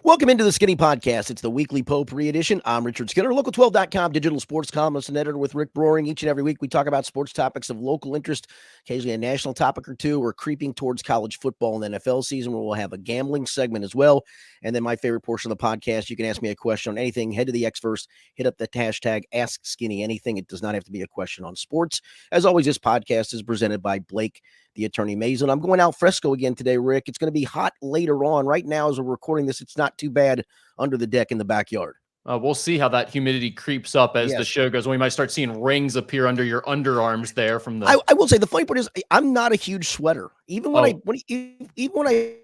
Welcome into the Skinny Podcast. It's the weekly Potpourri edition. I'm Richard Skinner, Local12.com, digital sports columnist and editor with Rick Broering. Each and every week, we talk about sports topics of local interest, occasionally a national topic or two. We're creeping towards college football and NFL season, where we'll have a gambling segment as well. And then my favorite portion of the podcast, you can ask me a question on anything. Head to the Xverse, hit up the hashtag AskSkinnyAnything. It does not have to be a question on sports. As always, this podcast is presented by Blake, the Attorney Mason. I'm going al fresco again today, Rick. It's going to be hot later on. Right now, as we're recording this, it's not too bad under the deck in the backyard. We'll see how that humidity creeps up as the show goes. We might start seeing rings appear under your underarms there from the. I will say the funny part is I'm not a huge sweater. Even when I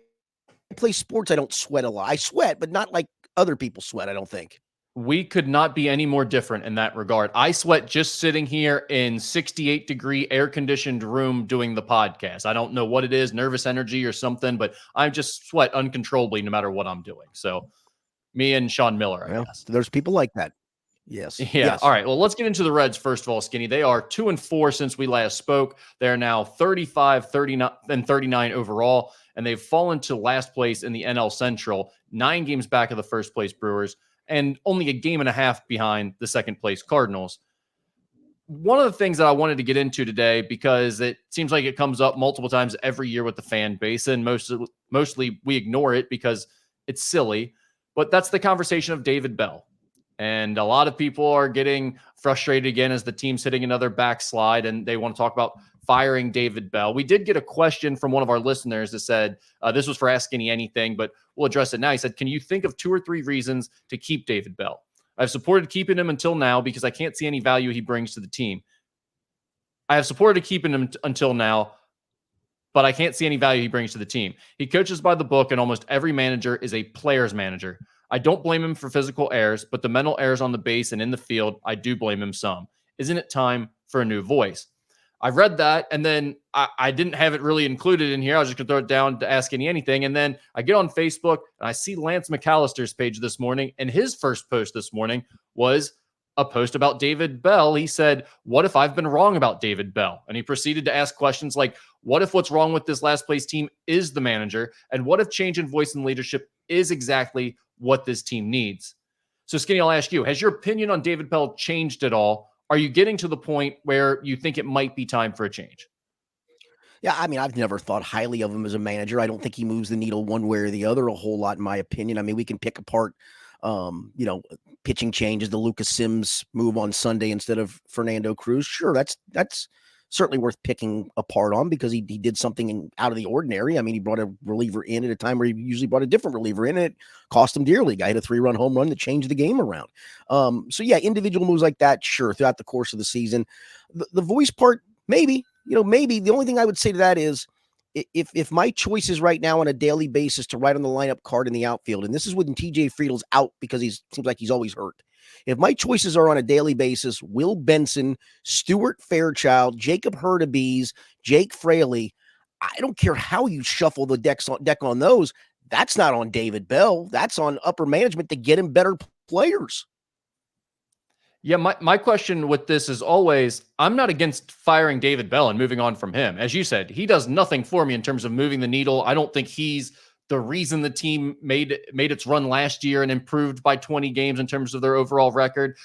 play sports, I don't sweat a lot. I sweat, but not like other people sweat, I don't think. We could not be any more different in that regard. I sweat just sitting here in 68-degree air-conditioned room doing the podcast. I don't know what it is, nervous energy or something, but I just sweat uncontrollably no matter what I'm doing. So me and Sean Miller, I guess. There's people like that. Yes. Yeah. Yes. All right. Well, let's get into the Reds first of all, Skinny. They are 2-4 since we last spoke. They're now 35, 39, and 39 overall, and they've fallen to last place in the NL Central, 9 games back of the first place Brewers, and only a game and a half behind the second place Cardinals. One of the things that I wanted to get into today, because it seems like it comes up multiple times every year with the fan base, and mostly we ignore it because it's silly, but that's the conversation of David Bell. And a lot of people are getting frustrated again as the team's hitting another backslide, and they want to talk about firing David Bell. We did get a question from one of our listeners that said, this was for Ask Skinny Anything, but we'll address it now. He said, can you think of 2 or 3 reasons to keep David Bell? I've supported keeping him until now because I can't see any value he brings to the team. I have supported keeping him until now, but I can't see any value he brings to the team. He coaches by the book, and almost every manager is a player's manager. I don't blame him for physical errors, but the mental errors on the base and in the field, I do blame him some. Isn't it time for a new voice? I read that, and then I didn't have it really included in here. I was just going to throw it down to Ask Anything. And then I get on Facebook, and I see Lance McAllister's page this morning, and his first post this morning was a post about David Bell. He said, what if I've been wrong about David Bell? And he proceeded to ask questions like, what if what's wrong with this last place team is the manager? And what if change in voice and leadership is exactly what this team needs? So Skinny, I'll ask you, has your opinion on David Bell changed at all? Are you getting to the point where you think it might be time for a change? Yeah, I mean, I've never thought highly of him as a manager. I don't think he moves the needle one way or the other a whole lot, in my opinion. I mean, we can pick apart, pitching changes, the Lucas Sims move on Sunday instead of Fernando Cruz. Sure, that's certainly worth picking apart on because he did something out of the ordinary. I mean, he brought a reliever in at a time where he usually brought a different reliever in, and it cost him dearly. Guy hit a 3-run home run that changed the game around. So yeah, individual moves like that, sure, throughout the course of the season. The voice part, maybe. Maybe the only thing I would say to that is if my choice is right now on a daily basis to write on the lineup card in the outfield, and this is when TJ Friedel's out because seems like he's always hurt. If my choices are on a daily basis, Will Benson, Stuart Fairchild, Jacob Hurtubise, Jake Fraley, I don't care how you shuffle the deck on those. That's not on David Bell. That's on upper management to get him better players. Yeah, my question with this is always, I'm not against firing David Bell and moving on from him. As you said, he does nothing for me in terms of moving the needle. I don't think he's the reason the team made its run last year and improved by 20 games in terms of their overall record.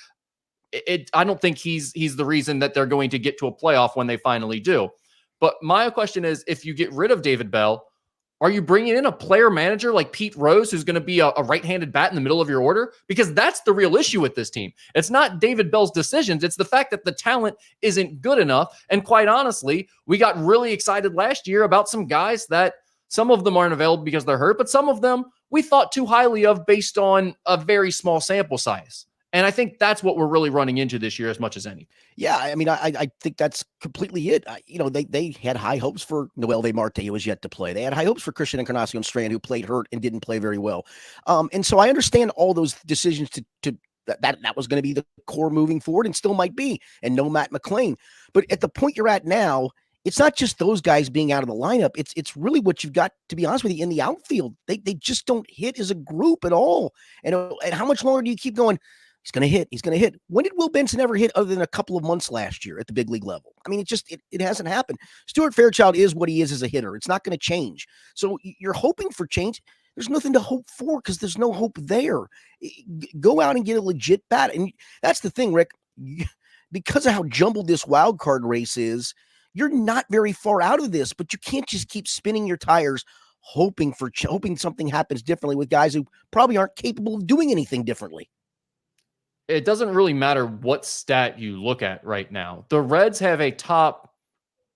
I don't think he's the reason that they're going to get to a playoff when they finally do. But my question is, if you get rid of David Bell, are you bringing in a player manager like Pete Rose, who's going to be a right-handed bat in the middle of your order? Because that's the real issue with this team. It's not David Bell's decisions. It's the fact that the talent isn't good enough. And quite honestly, we got really excited last year about some guys that some of them aren't available because they're hurt, but some of them we thought too highly of based on a very small sample size. And I think that's what we're really running into this year as much as any. Yeah, I mean, I think that's completely it. They had high hopes for Noel De Marte, who was yet to play. They had high hopes for Christian Encarnacion Strand, who played hurt and didn't play very well. And so I understand all those decisions that was going to be the core moving forward and still might be, and no Matt McClain. But at the point you're at now, it's not just those guys being out of the lineup. It's really what you've got, to be honest with you, in the outfield. They just don't hit as a group at all. And how much longer do you keep going? He's going to hit. He's going to hit. When did Will Benson ever hit other than a couple of months last year at the big league level? I mean, it hasn't happened. Stuart Fairchild is what he is as a hitter. It's not going to change. So you're hoping for change. there's nothing to hope for because there's no hope there. Go out and get a legit bat. And that's the thing, Rick. Because of how jumbled this wild card race is, you're not very far out of this, but you can't just keep spinning your tires hoping something happens differently with guys who probably aren't capable of doing anything differently. It doesn't really matter what stat you look at right now. The Reds have a top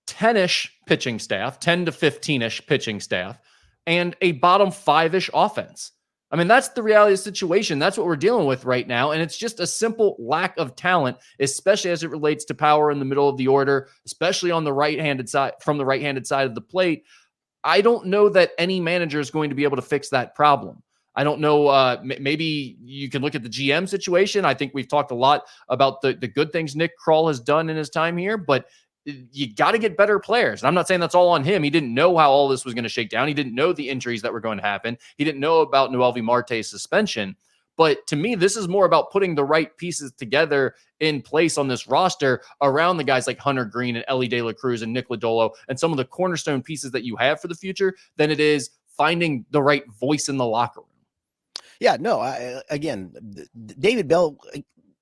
10-ish pitching staff, 10 to 15-ish pitching staff, and a bottom 5-ish offense. I mean, that's the reality of the situation. That's what we're dealing with right now. And it's just a simple lack of talent, especially as it relates to power in the middle of the order, especially on the right-handed side, from the right-handed side of the plate. I don't know that any manager is going to be able to fix that problem. I don't know. Maybe you can look at the GM situation. I think we've talked a lot about the good things Nick Kroll has done in his time here, but you got to get better players. And I'm not saying that's all on him. He didn't know how all this was going to shake down. He didn't know the injuries that were going to happen. He didn't know about Noelvi Marte's suspension. But to me, this is more about putting the right pieces together in place on this roster around the guys like Hunter Green and Ellie De La Cruz and Nick Lodolo and some of the cornerstone pieces that you have for the future than it is finding the right voice in the locker room. Yeah, no, again, David Bell,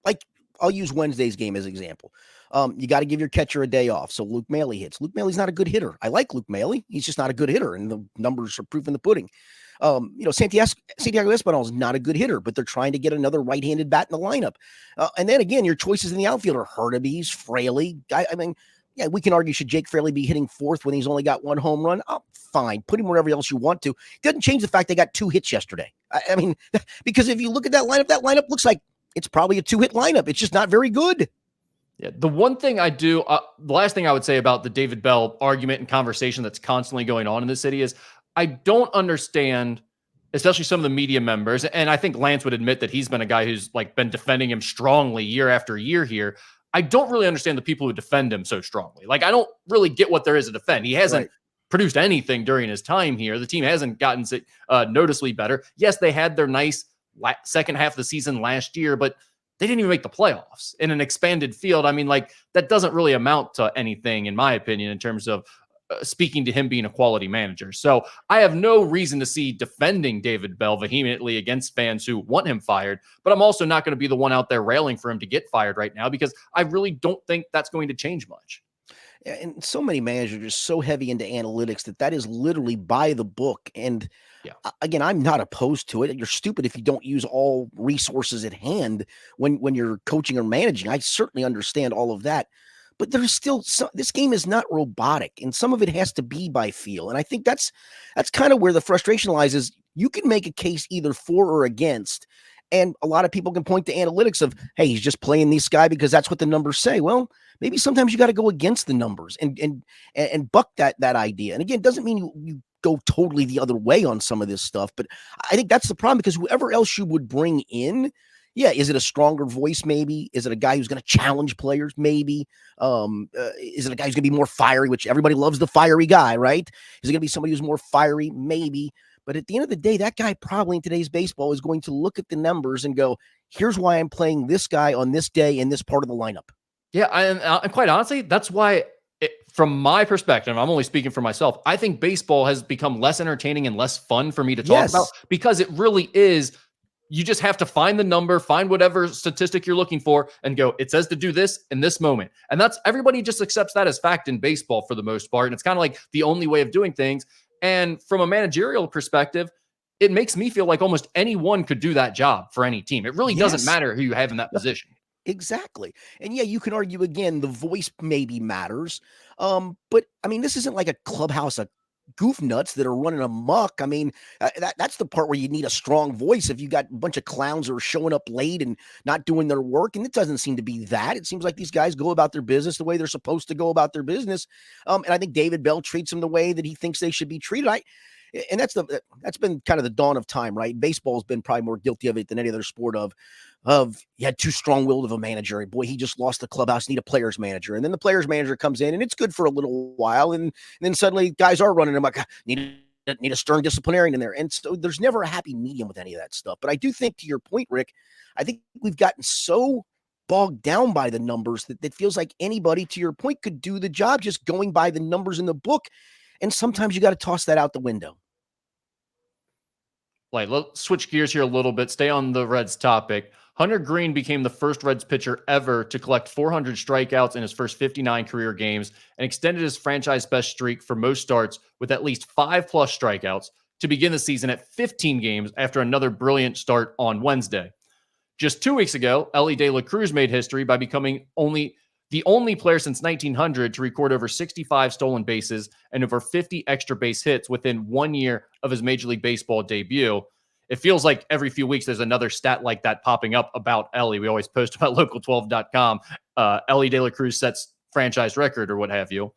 like I'll use Wednesday's game as an example. You got to give your catcher a day off. So Luke Maile hits. Luke Maile's not a good hitter. I like Luke Maile. He's just not a good hitter, and the numbers are proof in the pudding. Santiago Espinal is not a good hitter, but they're trying to get another right-handed bat in the lineup. And then again, your choices in the outfield are Hurtubise, Fraley. I mean, yeah, we can argue, should Jake Fraley be hitting fourth when he's only got one home run? Oh, fine. Put him wherever else you want to. It doesn't change the fact they got 2 hits yesterday. I mean, because if you look at that lineup looks like it's probably a 2-hit lineup. It's just not very good. Yeah, the one thing I do, the last thing I would say about the David Bell argument and conversation that's constantly going on in the city is I don't understand, especially some of the media members, and I think Lance would admit that he's been a guy who's like been defending him strongly year after year here. I don't really understand the people who defend him so strongly. Like, I don't really get what there is to defend. He hasn't produced anything during his time here. The team hasn't gotten noticeably better. Yes, they had their nice second half of the season last year, but they didn't even make the playoffs in an expanded field. I mean, like, that doesn't really amount to anything, in my opinion, in terms of speaking to him being a quality manager. So I have no reason to see defending David Bell vehemently against fans who want him fired, but I'm also not going to be the one out there railing for him to get fired right now because I really don't think that's going to change much. And so many managers are just so heavy into analytics that is literally by the book. And again, I'm not opposed to it. You're stupid if you don't use all resources at hand when you're coaching or managing. I certainly understand all of that. But there's still this game is not robotic, and some of it has to be by feel. And I think that's kind of where the frustration lies. Is you can make a case either for or against, and a lot of people can point to analytics of, hey, he's just playing this guy because that's what the numbers say. Well, maybe sometimes you got to go against the numbers and buck that idea. And again, it doesn't mean you go totally the other way on some of this stuff, but I think that's the problem because whoever else you would bring in. Yeah, is it a stronger voice? Maybe. Is it a guy who's going to challenge players? Maybe. Is it a guy who's going to be more fiery, which everybody loves the fiery guy, right? Is it going to be somebody who's more fiery? Maybe. But at the end of the day, that guy probably in today's baseball is going to look at the numbers and go, here's why I'm playing this guy on this day in this part of the lineup. Yeah, and quite honestly, that's why, from my perspective, I'm only speaking for myself, I think baseball has become less entertaining and less fun for me to talk about because it really is. You just have to find the number, find whatever statistic you're looking for, and go, it says to do this in this moment. And that's, everybody just accepts that as fact in baseball for the most part. And it's kind of like the only way of doing things. And from a managerial perspective, it makes me feel like almost anyone could do that job for any team. It really doesn't matter who you have in that position. Exactly. And yeah, you can argue again, the voice maybe matters. But I mean, this isn't like a clubhouse of goof nuts that are running amok. I mean, that's the part where you need a strong voice. If you got a bunch of clowns who are showing up late and not doing their work, and it doesn't seem to be that. It seems like these guys go about their business the way they're supposed to go about their business. And I think David Bell treats them the way that he thinks they should be treated. And that's been kind of the dawn of time, right? Baseball's been probably more guilty of it than any other sport of you had too strong-willed of a manager, and boy, he just lost the clubhouse, need a players manager. And then the players manager comes in and it's good for a little while. And then suddenly guys are running him like, need a stern disciplinarian in there. And so there's never a happy medium with any of that stuff. But I do think, to your point, Rick, I think we've gotten so bogged down by the numbers that it feels like anybody, to your point, could do the job just going by the numbers in the book. And sometimes you got to toss that out the window. Let's switch gears here a little bit. Stay on the Reds topic. Hunter Green became the first Reds pitcher ever to collect 400 strikeouts in his first 59 career games and extended his franchise best streak for most starts with at least 5+ strikeouts to begin the season at 15 games after another brilliant start on Wednesday. Just 2 weeks ago, Elly De La Cruz made history by becoming the only player since 1900 to record over 65 stolen bases and over 50 extra base hits within 1 year of his Major League Baseball debut. It feels like every few weeks there's another stat like that popping up about Elly. We always post about local12.com. Elly De La Cruz sets franchise record or what have you.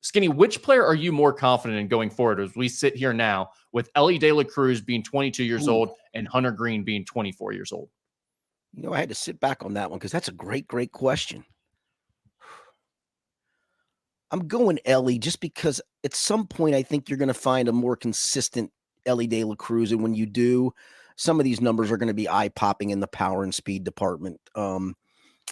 Skinny, which player are you more confident in going forward as we sit here now with Elly De La Cruz being 22 years old and Hunter Green being 24 years old? I had to sit back on that one because that's a great question. I'm going Elly just because at some point I think you're going to find a more consistent Elly De La Cruz, and when you do, some of these numbers are going to be eye-popping in the power and speed department.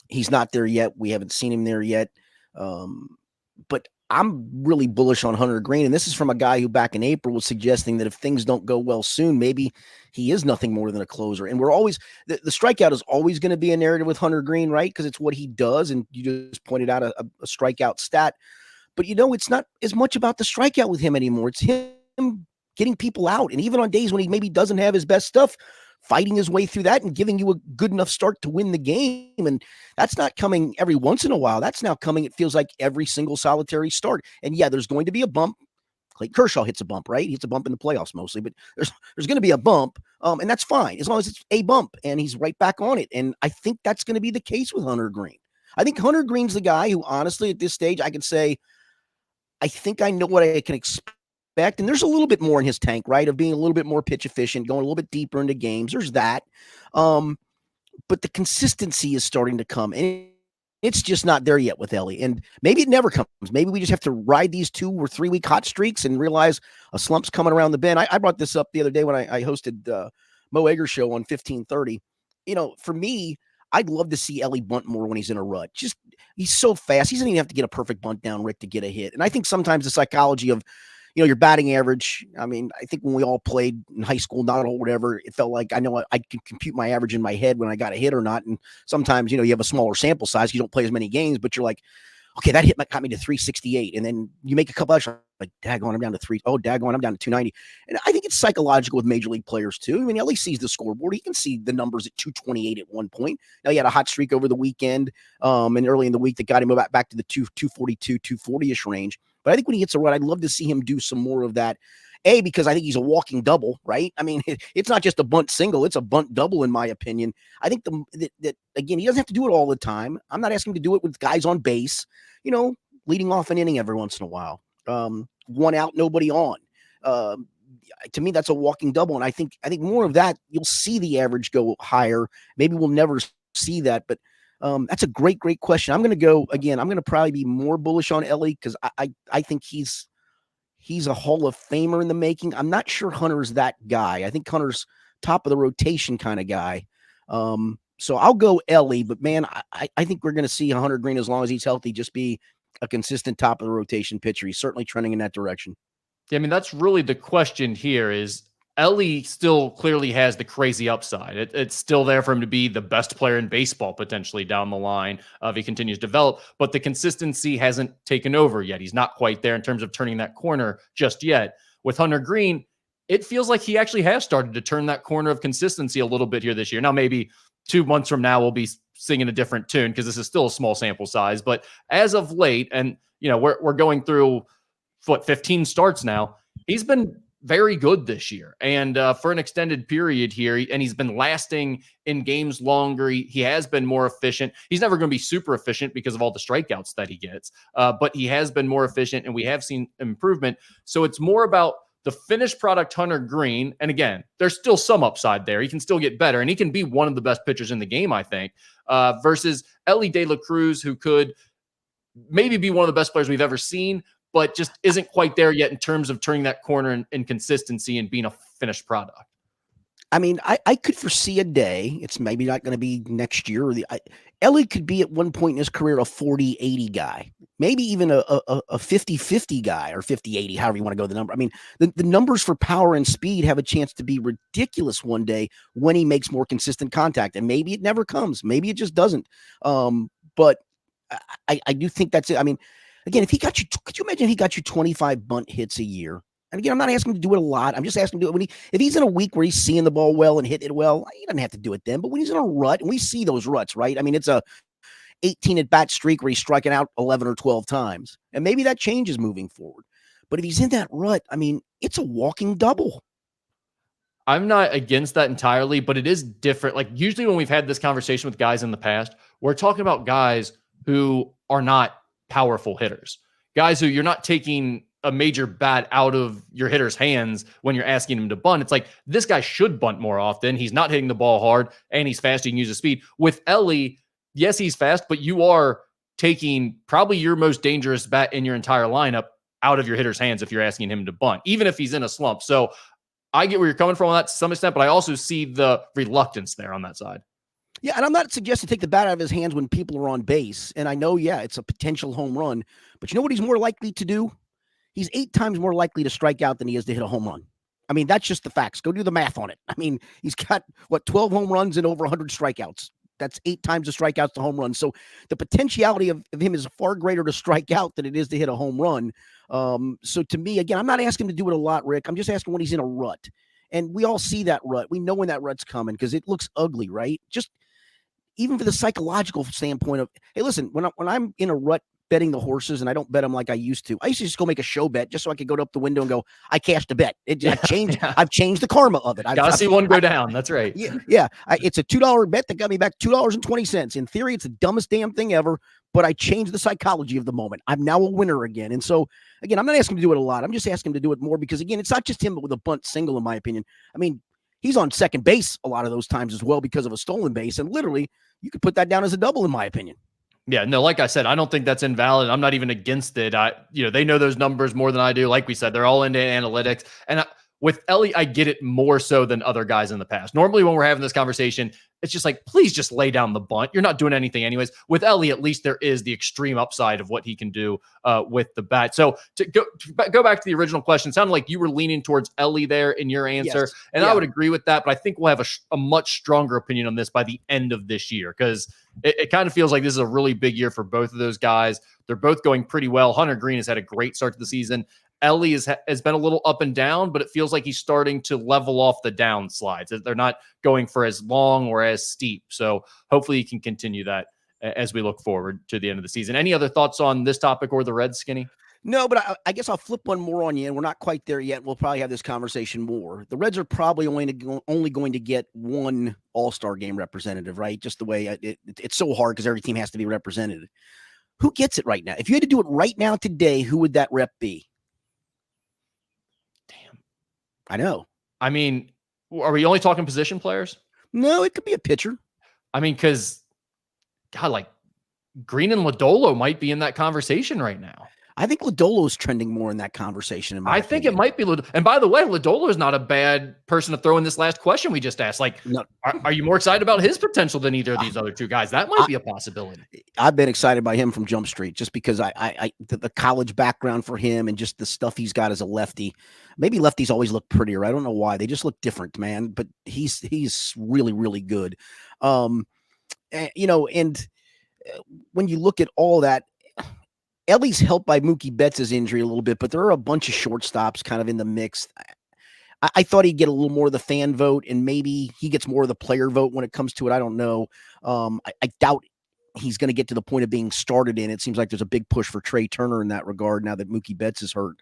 He's not there yet. We haven't seen him there yet. But I'm really bullish on Hunter Green, and this is from a guy who back in April was suggesting that if things don't go well soon, maybe he is nothing more than a closer. And we're always the strikeout is always going to be a narrative with Hunter Green, right? Because it's what he does, and you just pointed out a strikeout stat. But it's not as much about the strikeout with him anymore. It's him getting people out. And even on days when he maybe doesn't have his best stuff, fighting his way through that and giving you a good enough start to win the game. And that's not coming every once in a while. That's now coming, it feels like, every single solitary start. And yeah, there's going to be a bump. Clayton Kershaw hits a bump, right? He hits a bump in the playoffs mostly, but there's going to be a bump. And that's fine as long as it's a bump and he's right back on it. And I think that's going to be the case with Hunter Green. I think Hunter Green's the guy who, honestly, at this stage, I could say, I think I know what I can expect. And there's a little bit more in his tank, right? Of being a little bit more pitch efficient, going a little bit deeper into games. There's that. But the consistency is starting to come. And it's just not there yet with Elly. And maybe it never comes. Maybe we just have to ride these 2 or 3 week hot streaks and realize a slump's coming around the bend. I brought this up the other day when I hosted Mo Egger's show on 1530. For me, I'd love to see Elly bunt more when he's in a rut. He's so fast. He doesn't even have to get a perfect bunt down, Rick, to get a hit. And I think sometimes the psychology of, your batting average. I mean, I think when we all played in high school, not all, whatever, it felt like I know I could compute my average in my head when I got a hit or not. And sometimes, you have a smaller sample size. You don't play as many games, but you're like, okay, that hit got me to 368. And then you make a couple extra, like, daggone, I'm down to 3. Oh, daggone, I'm down to 290. And I think it's psychological with major league players too. I mean, Elly sees the scoreboard. He can see the numbers at 228 at one point. Now, he had a hot streak over the weekend and early in the week that got him back to the 242, 240-ish range. But I think when he hits a run, I'd love to see him do some more of that. Because I think he's a walking double, right? I mean, it's not just a bunt single; it's a bunt double, in my opinion. I think that again, he doesn't have to do it all the time. I'm not asking him to do it with guys on base, leading off an inning every once in a while. 1 out, nobody on. To me, that's a walking double, and I think more of that. You'll see the average go higher. Maybe we'll never see that, but. That's a great question. I'm going to go again. I'm going to probably be more bullish on Elly because I think he's a Hall of Famer in the making. I'm not sure Hunter's that guy. I think Hunter's top of the rotation kind of guy. So I'll go Elly, but man, I think we're going to see Hunter Green, as long as he's healthy, just be a consistent top of the rotation pitcher. He's certainly trending in that direction. Yeah, I mean, that's really the question here is, Elly still clearly has the crazy upside. It's still there for him to be the best player in baseball potentially down the line if he continues to develop, but the consistency hasn't taken over yet. He's not quite there in terms of turning that corner just yet. With Hunter Green, it feels like he actually has started to turn that corner of consistency a little bit here this year. Now, maybe 2 months from now, we'll be singing a different tune because this is still a small sample size, but as of late, and we're going through 15 starts now, he's been very good this year and for an extended period here, and he's been lasting in games longer. He has been more efficient. He's never going to be super efficient because of all the strikeouts that he gets, but he has been more efficient and we have seen improvement. So it's more about the finished product Hunter Green. And again, there's still some upside there. He can still get better and he can be one of the best pitchers in the game, I think, versus Elly De La Cruz, who could maybe be one of the best players we've ever seen, but just isn't quite there yet in terms of turning that corner in consistency and being a finished product. I mean, I could foresee a day. It's maybe not going to be next year. Ellie could be at one point in his career a 40-80 guy, maybe even a 50-50 guy or 50-80, however you want to go the number. I mean, the numbers for power and speed have a chance to be ridiculous one day when he makes more consistent contact. And maybe it never comes. Maybe it just doesn't. But I do think that's it. I mean, again, if he got you, could you imagine if he got you 25 bunt hits a year? And again, I'm not asking him to do it a lot. I'm just asking him to do it when if he's in a week where he's seeing the ball well and hitting it well, he doesn't have to do it then. But when he's in a rut, and we see those ruts, right? I mean, it's a 18 at bat streak where he's striking out 11 or 12 times. And maybe that changes moving forward. But if he's in that rut, I mean, it's a walking double. I'm not against that entirely, but it is different. Like usually when we've had this conversation with guys in the past, we're talking about guys who are not powerful hitters, guys who you're not taking a major bat out of your hitter's hands when you're asking him to bunt. It's like, this guy should bunt more often. He's not hitting the ball hard and he's fast. He can use his speed. With Ellie, yes, he's fast, but you are taking probably your most dangerous bat in your entire lineup out of your hitter's hands if you're asking him to bunt, even if he's in a slump. So I get where you're coming from on that to some extent, but I also see the reluctance there on that side. Yeah, and I'm not suggesting take the bat out of his hands when people are on base. And I know, yeah, it's a potential home run, but you know what he's more likely to do? He's 8 times more likely to strike out than he is to hit a home run. I mean, that's just the facts. Go do the math on it. I mean, he's got, 12 home runs and over 100 strikeouts. That's 8 times the strikeouts to home runs. So the potentiality of him is far greater to strike out than it is to hit a home run. So to me, again, I'm not asking him to do it a lot, Rick. I'm just asking when he's in a rut. And we all see that rut. We know when that rut's coming because it looks ugly, right? Just even for the psychological standpoint of, hey, listen, when I'm in a rut betting the horses, and I don't bet them like I used to. I used to just go make a show bet just so I could go up the window and go, I cashed a bet. I've changed the karma of it. Gotta see one go down. That's right. Yeah. It's a $2 bet that got me back $2.20. In theory, it's the dumbest damn thing ever, but I changed the psychology of the moment. I'm now a winner again. And so, again, I'm not asking him to do it a lot. I'm just asking him to do it more because, again, it's not just him, but with a bunt single, in my opinion. I mean, he's on second base a lot of those times as well because of a stolen base. And literally, you could put that down as a double, in my opinion. Yeah, no, like I said, I don't think that's invalid. I'm not even against it. They know those numbers more than I do. Like we said, they're all into analytics. And with Ellie, I get it more so than other guys in the past. Normally when we're having this conversation, it's just like, please just lay down the bunt. You're not doing anything anyways. With Ellie, at least there is the extreme upside of what he can do with the bat. So to go back to the original question, it sounded like you were leaning towards Ellie there in your answer. Yes. And yeah. I would agree with that, but I think we'll have a much stronger opinion on this by the end of this year because it kind of feels like this is a really big year for both of those guys. They're both going pretty well. Hunter Green has had a great start to the season. Ellie has been a little up and down, but it feels like he's starting to level off the downslides. They're not going for as long or as steep. So hopefully he can continue that as we look forward to the end of the season. Any other thoughts on this topic or the Reds, Skinny? No, but I guess I'll flip one more on you, and we're not quite there yet. We'll probably have this conversation more. The Reds are probably only going to get one All-Star game representative, right? Just the way it's so hard because every team has to be represented. Who gets it right now? If you had to do it right now today, who would that rep be? I know. I mean, are we only talking position players? No, it could be a pitcher. I mean, because, God, like Green and Lodolo might be in that conversation right now. I think Lodolo's trending more in that conversation. I think it might be Lodolo. And by the way, Lodolo is not a bad person to throw in this last question we just asked. Like, no. Are you more excited about his potential than either of these other two guys? That might be a possibility. I've been excited by him from Jump Street just because the college background for him and just the stuff he's got as a lefty. Maybe lefties always look prettier. I don't know why. They just look different, man. But he's really, really good. And when you look at all that, Ellie's helped by Mookie Betts' injury a little bit, but there are a bunch of shortstops kind of in the mix. I thought he'd get a little more of the fan vote, and maybe he gets more of the player vote when it comes to it. I don't know. I doubt he's going to get to the point of being started in. It seems like there's a big push for Trey Turner in that regard now that Mookie Betts is hurt.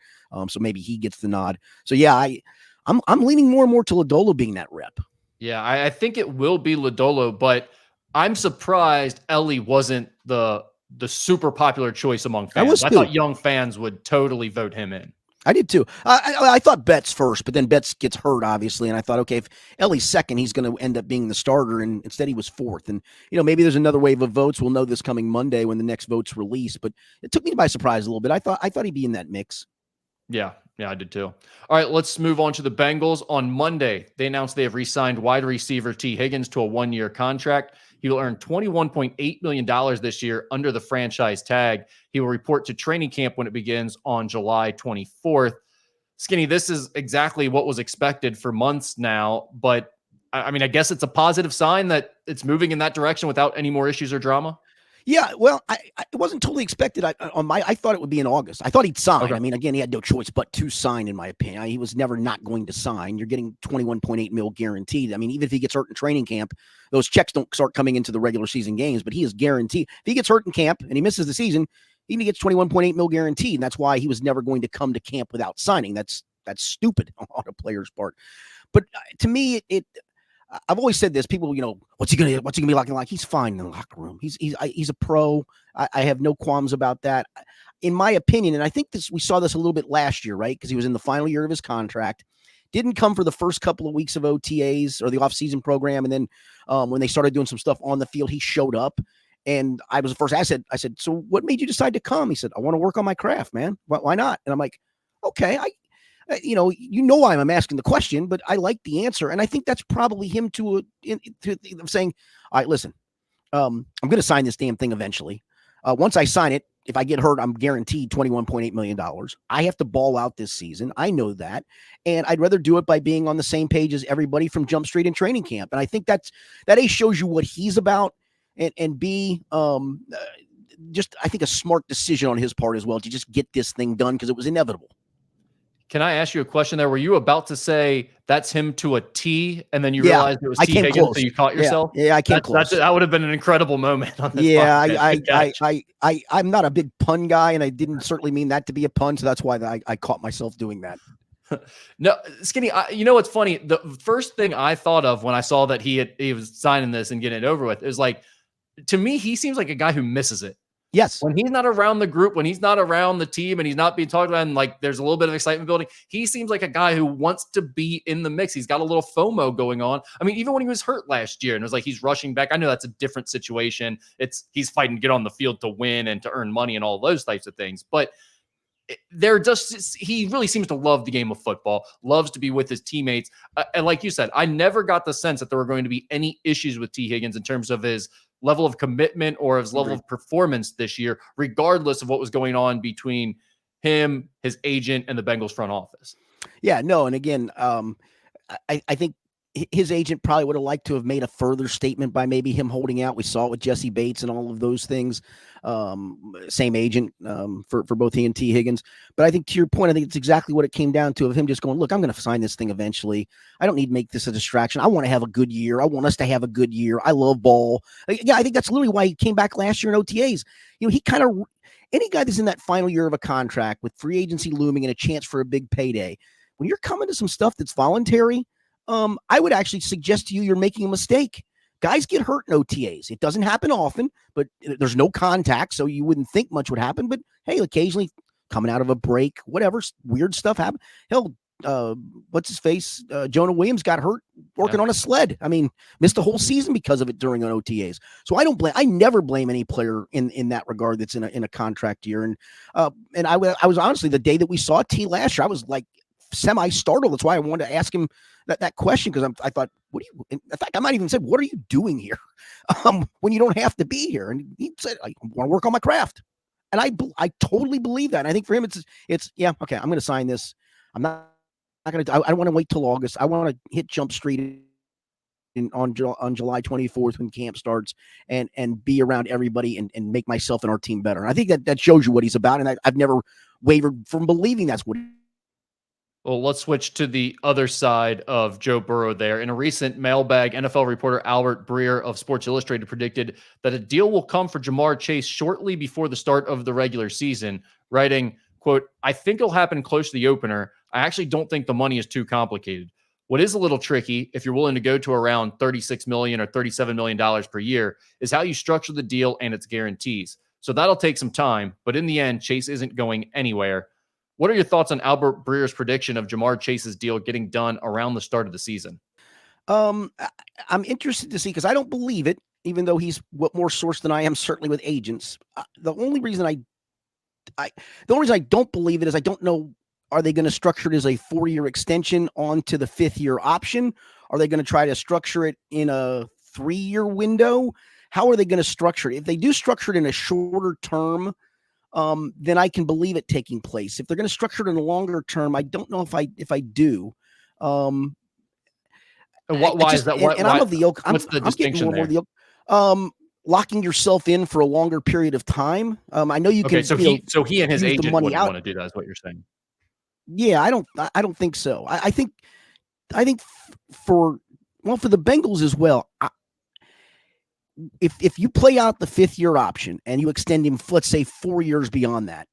So maybe he gets the nod. So yeah, I'm leaning more and more to Lodolo being that rep. Yeah, I think it will be Lodolo, but I'm surprised Ellie wasn't the super popular choice among fans. I thought young fans would totally vote him in. I did too. I thought Betts first, but then Betts gets hurt, obviously. And I thought, okay, if Ellie's second, he's going to end up being the starter. And instead he was fourth. And, maybe there's another wave of votes. We'll know this coming Monday when the next vote's released. But it took me by surprise a little bit. I thought he'd be in that mix. Yeah. Yeah, I did too. All right, let's move on to the Bengals. On Monday, they announced they have re-signed wide receiver T. Higgins to a one-year contract. He will earn $21.8 million this year under the franchise tag. He will report to training camp when it begins on July 24th. Skinny, this is exactly what was expected for months now, but I mean, I guess it's a positive sign that it's moving in that direction without any more issues or drama. Yeah, well, it wasn't totally expected. I thought it would be in August. I thought he'd sign. Okay. I mean, again, he had no choice but to sign, in my opinion. He was never not going to sign. You're getting 21.8 mil guaranteed. I mean, even if he gets hurt in training camp, those checks don't start coming into the regular season games. But he is guaranteed. If he gets hurt in camp and he misses the season, he gets 21.8 mil guaranteed, and that's why he was never going to come to camp without signing. That's stupid on a player's part. But to me, I've always said this. People, what's he gonna be like? He's fine in the locker room. He's a pro. I have no qualms about that. In my opinion, and I think we saw this a little bit last year, right? Because he was in the final year of his contract. Didn't come for the first couple of weeks of OTAs or the offseason program, and then when they started doing some stuff on the field, he showed up. And I was the first. I said, so what made you decide to come? He said, I want to work on my craft, man. Why not? And I'm like, okay, why I'm asking the question, but I like the answer. And I think that's probably him to saying, all right, listen, I'm going to sign this damn thing eventually. Once I sign it, if I get hurt, I'm guaranteed $21.8 million. I have to ball out this season. I know that. And I'd rather do it by being on the same page as everybody from Jump Street and training camp. And I think that A, shows you what he's about, and B, just, I think, a smart decision on his part as well to just get this thing done because it was inevitable. Can I ask you a question there? Were you about to say that's him to a T, and then you realized it was T. Higgins, close. so you caught yourself? Yeah, I came close. That would have been an incredible moment on this podcast. I'm not a big pun guy, and I didn't certainly mean that to be a pun, so that's why I caught myself doing that. No, Skinny, you know what's funny? The first thing I thought of when I saw that he was signing this and getting it over with is like, to me, he seems like a guy who misses it. Yes. When he's not around the group, when he's not around the team, and he's not being talked about, and like there's a little bit of excitement building, he seems like a guy who wants to be in the mix. He's got a little FOMO going on. I mean, even when he was hurt last year and it was like he's rushing back, I know that's a different situation. He's fighting to get on the field to win and to earn money and all those types of things. But he really seems to love the game of football, loves to be with his teammates. And like you said, I never got the sense that there were going to be any issues with T. Higgins in terms of his level of commitment or his level of performance this year, regardless of what was going on between him, his agent, and the Bengals front office. Yeah, no. And again, I think his agent probably would have liked to have made a further statement by maybe him holding out. We saw it with Jesse Bates and all of those things. Same agent for both he and T. Higgins. But I think, to your point, I think it's exactly what it came down to, of him just going, look, I'm going to sign this thing eventually. I don't need to make this a distraction. I want to have a good year. I want us to have a good year. I love ball. Yeah, I think that's literally why he came back last year in OTAs. He kind of, any guy that's in that final year of a contract with free agency looming and a chance for a big payday, when you're coming to some stuff that's voluntary, I would actually suggest to you you're making a mistake. Guys get hurt in OTAs. It doesn't happen often, but there's no contact, so you wouldn't think much would happen. But hey, occasionally coming out of a break, whatever, weird stuff happens. Hell, what's his face? Jonah Williams got hurt working on a sled. I mean, missed the whole season because of it during an OTAs. So I never blame any player in that regard that's in a contract year. And I was honestly, the day that we saw T last year, I was like semi-startled. That's why I wanted to ask him that question, because I thought, what do you? In fact, I might even said, what are you doing here when you don't have to be here? And he said, I want to work on my craft. And I totally believe that. And I think for him, it's yeah, okay, I'm going to sign this. I'm not going to. I don't want to wait till August. I want to hit Jump Street on July 24th when camp starts, and be around everybody and make myself and our team better. And I think that shows you what he's about. And I've never wavered from believing that's what. Well, let's switch to the other side of Joe Burrow there. In a recent mailbag, NFL reporter Albert Breer of Sports Illustrated predicted that a deal will come for Jamar Chase shortly before the start of the regular season, writing, quote, I think it'll happen close to the opener. I actually don't think the money is too complicated. What is a little tricky, if you're willing to go to around $36 million or $37 million per year, is how you structure the deal and its guarantees. So that'll take some time, but in the end, Chase isn't going anywhere. What are your thoughts on Albert Breer's prediction of Jamar Chase's deal getting done around the start of the season? I'm interested to see, because I don't believe it, even though he's more sourced than I am, certainly with agents. The only reason I don't believe it is I don't know Are they going to structure it as a 4-year extension onto the 5th-year option? Are they going to try to structure it in a 3-year window? How are they going to structure it? If they do structure it in a shorter term, then I can believe it taking place. If they're going to structure it in a longer term, I don't know if I do. Why is that? And I'm of the ilk. What's the I'm getting distinction more and more there? the ilk. Locking yourself in for a longer period of time. I know you Okay, can. so he and his use the agent money wouldn't out. want to do that, is what you're saying. Yeah, I don't think so. I think for the Bengals as well. If you play out the 5th-year option and you extend him, let's say 4 years beyond that,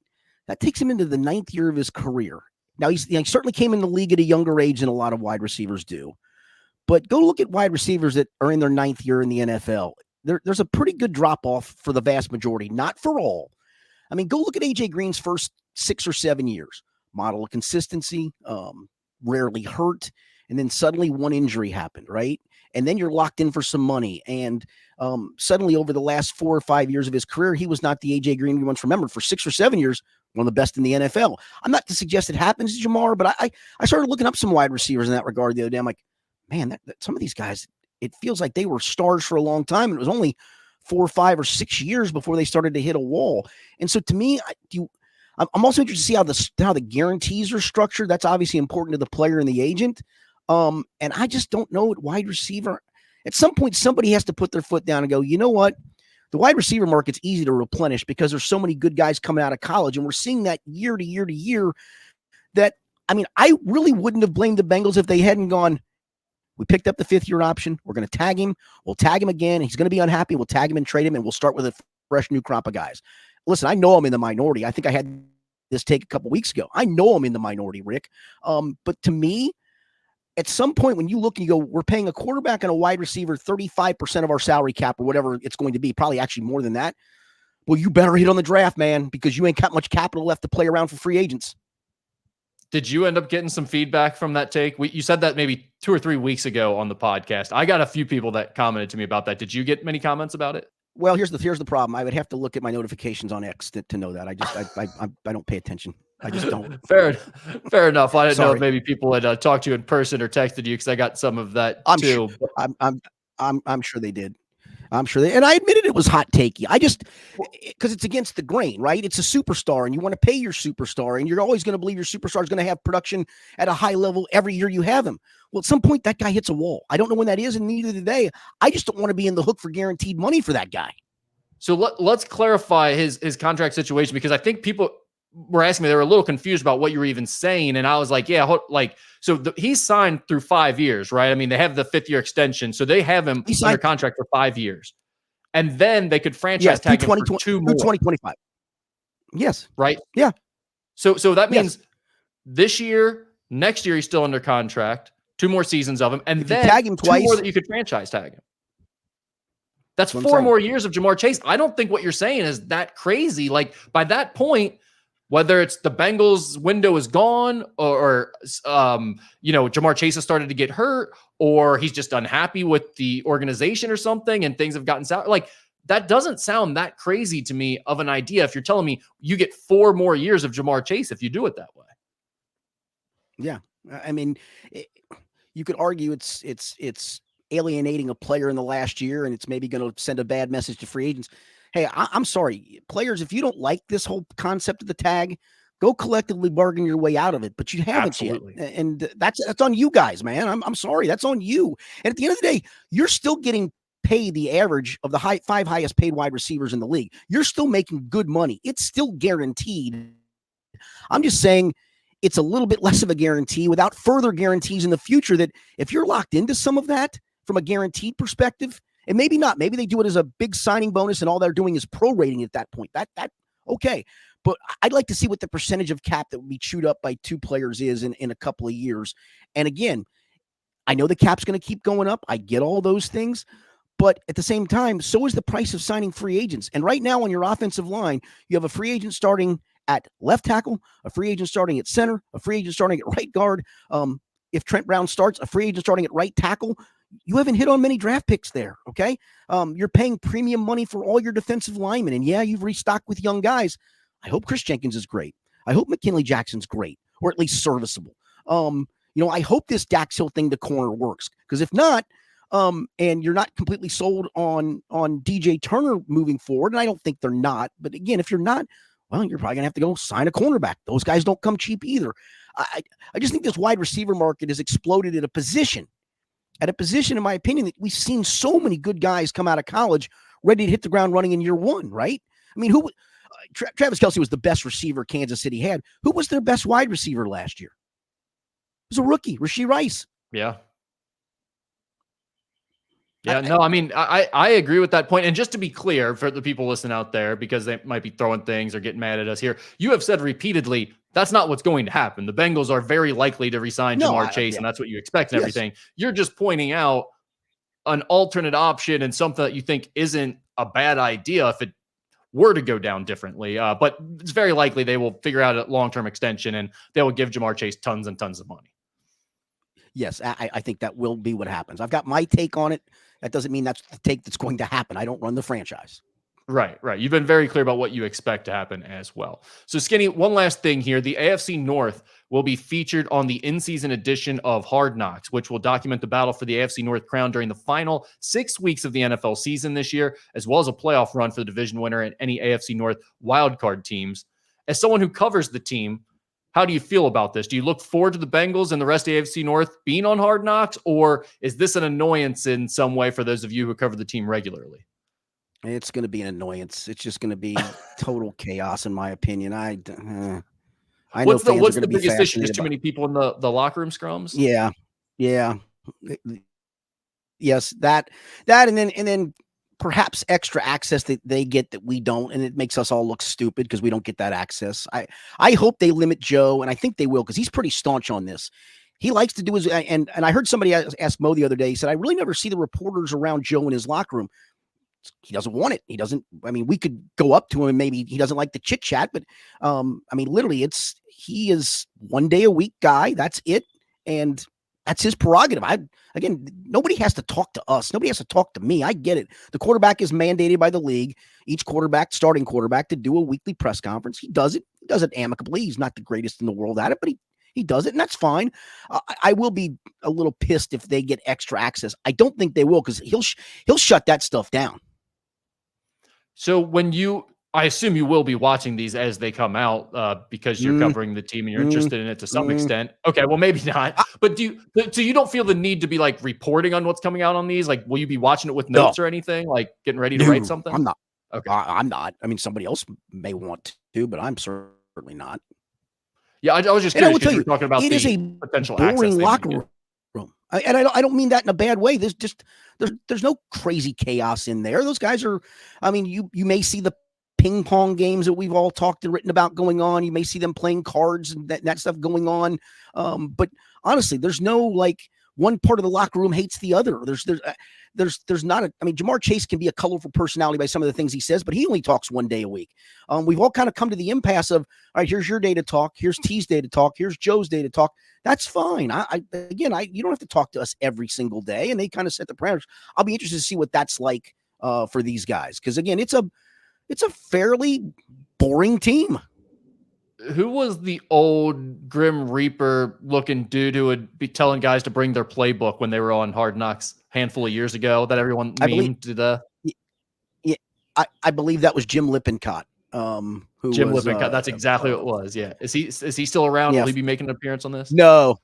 that takes him into the 9th year of his career. Now he certainly came in the league at a younger age than a lot of wide receivers do. But go look at wide receivers that are in their 9th year in the NFL. There's a pretty good drop-off for the vast majority, not for all. I mean, go look at A.J. Green's first 6 or 7 years. Model of consistency, rarely hurt, and then suddenly one injury happened, right? And then you're locked in for some money. And suddenly over the last 4 or 5 years of his career, he was not the A.J. Green we once remembered. For 6 or 7 years, one of the best in the NFL. I'm not to suggest it happens to Jamar, but I started looking up some wide receivers in that regard the other day. I'm like, man, that some of these guys, it feels like they were stars for a long time. And it was only 4 or 5 or 6 years before they started to hit a wall. And so to me, I'm also interested to see how the guarantees are structured. That's obviously important to the player and the agent. And I just don't know at wide receiver. At some point, somebody has to put their foot down and go, you know what? The wide receiver market's easy to replenish because there's so many good guys coming out of college. And we're seeing that year to year to year that, I mean, I really wouldn't have blamed the Bengals if they hadn't gone, we picked up the 5th-year option. We're going to tag him. We'll tag him again. He's going to be unhappy. We'll tag him and trade him, and we'll start with a fresh new crop of guys. Listen, I know I'm in the minority. I think I had this take a couple weeks ago. I know I'm in the minority, Rick. But to me, at some point when you look and you go, we're paying a quarterback and a wide receiver 35% of our salary cap or whatever it's going to be, probably actually more than that. Well, you better hit on the draft, man, because you ain't got much capital left to play around for free agents. Did you end up getting some feedback from that take? You said that maybe 2 or 3 weeks ago on the podcast. I got a few people that commented to me about that. Did you get many comments about it? Well, here's the problem. I would have to look at my notifications on X to know that. I don't pay attention. I just don't. Fair enough. I didn't know if maybe people had talked to you in person or texted you, because I got some of that too. I'm sure they did. I'm sure and I admitted it was hot takey. Because it's against the grain, right? It's a superstar, and you want to pay your superstar, and you're always going to believe your superstar is going to have production at a high level every year you have him. Well, at some point that guy hits a wall. I don't know when that is, and neither do they. I just don't want to be in the hook for guaranteed money for that guy. So let's clarify his contract situation, because I think people were asking me, they were a little confused about what you were even saying. And I was like, yeah, he's signed through 5 years, right? I mean, they have the 5th-year extension, so they have him under contract for 5 years. And then they could franchise tag him for 2 more. 2025. Yes. Right? Yeah. So that means this year, next year, he's still under contract, 2 more seasons of him, and if then you tag him twice, 2 more that you could franchise tag him. That's 4 more years of Jamar Chase. I don't think what you're saying is that crazy. Like, by that point, whether it's the Bengals window is gone or Jamar Chase has started to get hurt, or he's just unhappy with the organization or something and things have gotten sour. Like, that doesn't sound that crazy to me of an idea. If you're telling me you get 4 more years of Jamar Chase, if you do it that way. Yeah. I mean, you could argue it's alienating a player in the last year, and it's maybe going to send a bad message to free agents. Hey, I'm sorry, players, if you don't like this whole concept of the tag, go collectively bargain your way out of it. But you haven't yet, and that's on you guys, man. I'm sorry, that's on you. And at the end of the day, you're still getting paid the average of the 5 highest paid wide receivers in the league. You're still making good money. It's still guaranteed. I'm just saying it's a little bit less of a guarantee without further guarantees in the future, that if you're locked into some of that from a guaranteed perspective, and maybe not, maybe they do it as a big signing bonus and all they're doing is prorating at that point. That okay. But I'd like to see what the percentage of cap that would be chewed up by 2 players is in a couple of years. And again, I know the cap's going to keep going up. I get all those things. But at the same time, so is the price of signing free agents. And right now on your offensive line, you have a free agent starting at left tackle, a free agent starting at center, a free agent starting at right guard. If Trent Brown starts, a free agent starting at right tackle. You haven't hit on many draft picks there, okay? You're paying premium money for all your defensive linemen. And yeah, you've restocked with young guys. I hope Chris Jenkins is great. I hope McKinley Jackson's great. or at least serviceable. I hope this Dax Hill thing, the corner, works, because if not, and you're not completely sold on DJ Turner moving forward, and I don't think they're not. But again, if you're not, well, you're probably gonna have to go sign a cornerback. Those guys don't come cheap either. I just think this wide receiver market has exploded at a position, in my opinion, that we've seen so many good guys come out of college ready to hit the ground running in year one, right? I mean, Travis Kelce was the best receiver Kansas City had. Who was their best wide receiver last year? It was a rookie, Rashee Rice. Yeah. Yeah, no, I mean, I agree with that point. And just to be clear for the people listening out there, because they might be throwing things or getting mad at us here, you have said repeatedly that's not what's going to happen. The Bengals are very likely to resign Jamar Chase, and that's what you expect and everything. You're just pointing out an alternate option and something that you think isn't a bad idea if it were to go down differently. But it's very likely they will figure out a long-term extension, and they will give Jamar Chase tons and tons of money. Yes, I think that will be what happens. I've got my take on it. That doesn't mean that's the take that's going to happen. I don't run the franchise. Right. You've been very clear about what you expect to happen as well. So, Skinny, one last thing here. The AFC North will be featured on the in-season edition of Hard Knocks, which will document the battle for the AFC North crown during the final 6 weeks of the NFL season this year, as well as a playoff run for the division winner and any AFC North wildcard teams. As someone who covers the team, how do you feel about this? Do you look forward to the Bengals and the rest of the AFC North being on Hard Knocks, or is this an annoyance in some way for those of you who cover the team regularly? It's going to be an annoyance. It's just going to be total chaos, in my opinion. I know what's the biggest issue? Just too many people in the locker room scrums? Yeah. Yes, that, and then perhaps extra access that they get that we don't, and it makes us all look stupid because we don't get that access. I hope they limit Joe, and I think they will, because he's pretty staunch on this. He likes to do his, and I heard somebody ask Mo the other day. He said, I really never see the reporters around Joe in his locker room. He doesn't want it. He doesn't. I mean, we could go up to him and maybe he doesn't like the chit chat, but I mean, literally, he is 1 day a week guy. That's it, and that's his prerogative. Again, nobody has to talk to us. Nobody has to talk to me. I get it. The quarterback is mandated by the league. Each starting quarterback, to do a weekly press conference. He does it. He does it amicably. He's not the greatest in the world at it, but he does it, and that's fine. I will be a little pissed if they get extra access. I don't think they will, because he'll shut that stuff down. So I assume you will be watching these as they come out because you're covering the team and you're interested in it to some extent. Okay, well, maybe not. But so you don't feel the need to be like reporting on what's coming out on these? Like, will you be watching it with notes or anything? Like getting ready to write something? I'm not. Okay. I'm not. I mean, somebody else may want to, but I'm certainly not. Yeah, I was just curious because you were talking about the potential boring locker room. And I don't mean that in a bad way. There's no crazy chaos in there. Those guys are, I mean, you may see the ping pong games that we've all talked and written about going on. You may see them playing cards and that stuff going on. But honestly, there's no like one part of the locker room hates the other. There's not I mean, Jamar Chase can be a colorful personality by some of the things he says, but he only talks 1 day a week. We've all kind of come to the impasse of, all right, here's your day to talk. Here's T's day to talk. Here's Joe's day to talk. That's fine. You don't have to talk to us every single day. And they kind of set the parameters. I'll be interested to see what that's like for these guys. Cause again, it's a fairly boring team. Who was the old Grim Reaper looking dude who would be telling guys to bring their playbook when they were on Hard Knocks a handful of years ago that everyone memed to the? Yeah, I believe that was Jim Lippincott. Lippincott. That's exactly what it was. Yeah. Is he still around? Yeah. Will he be making an appearance on this? No,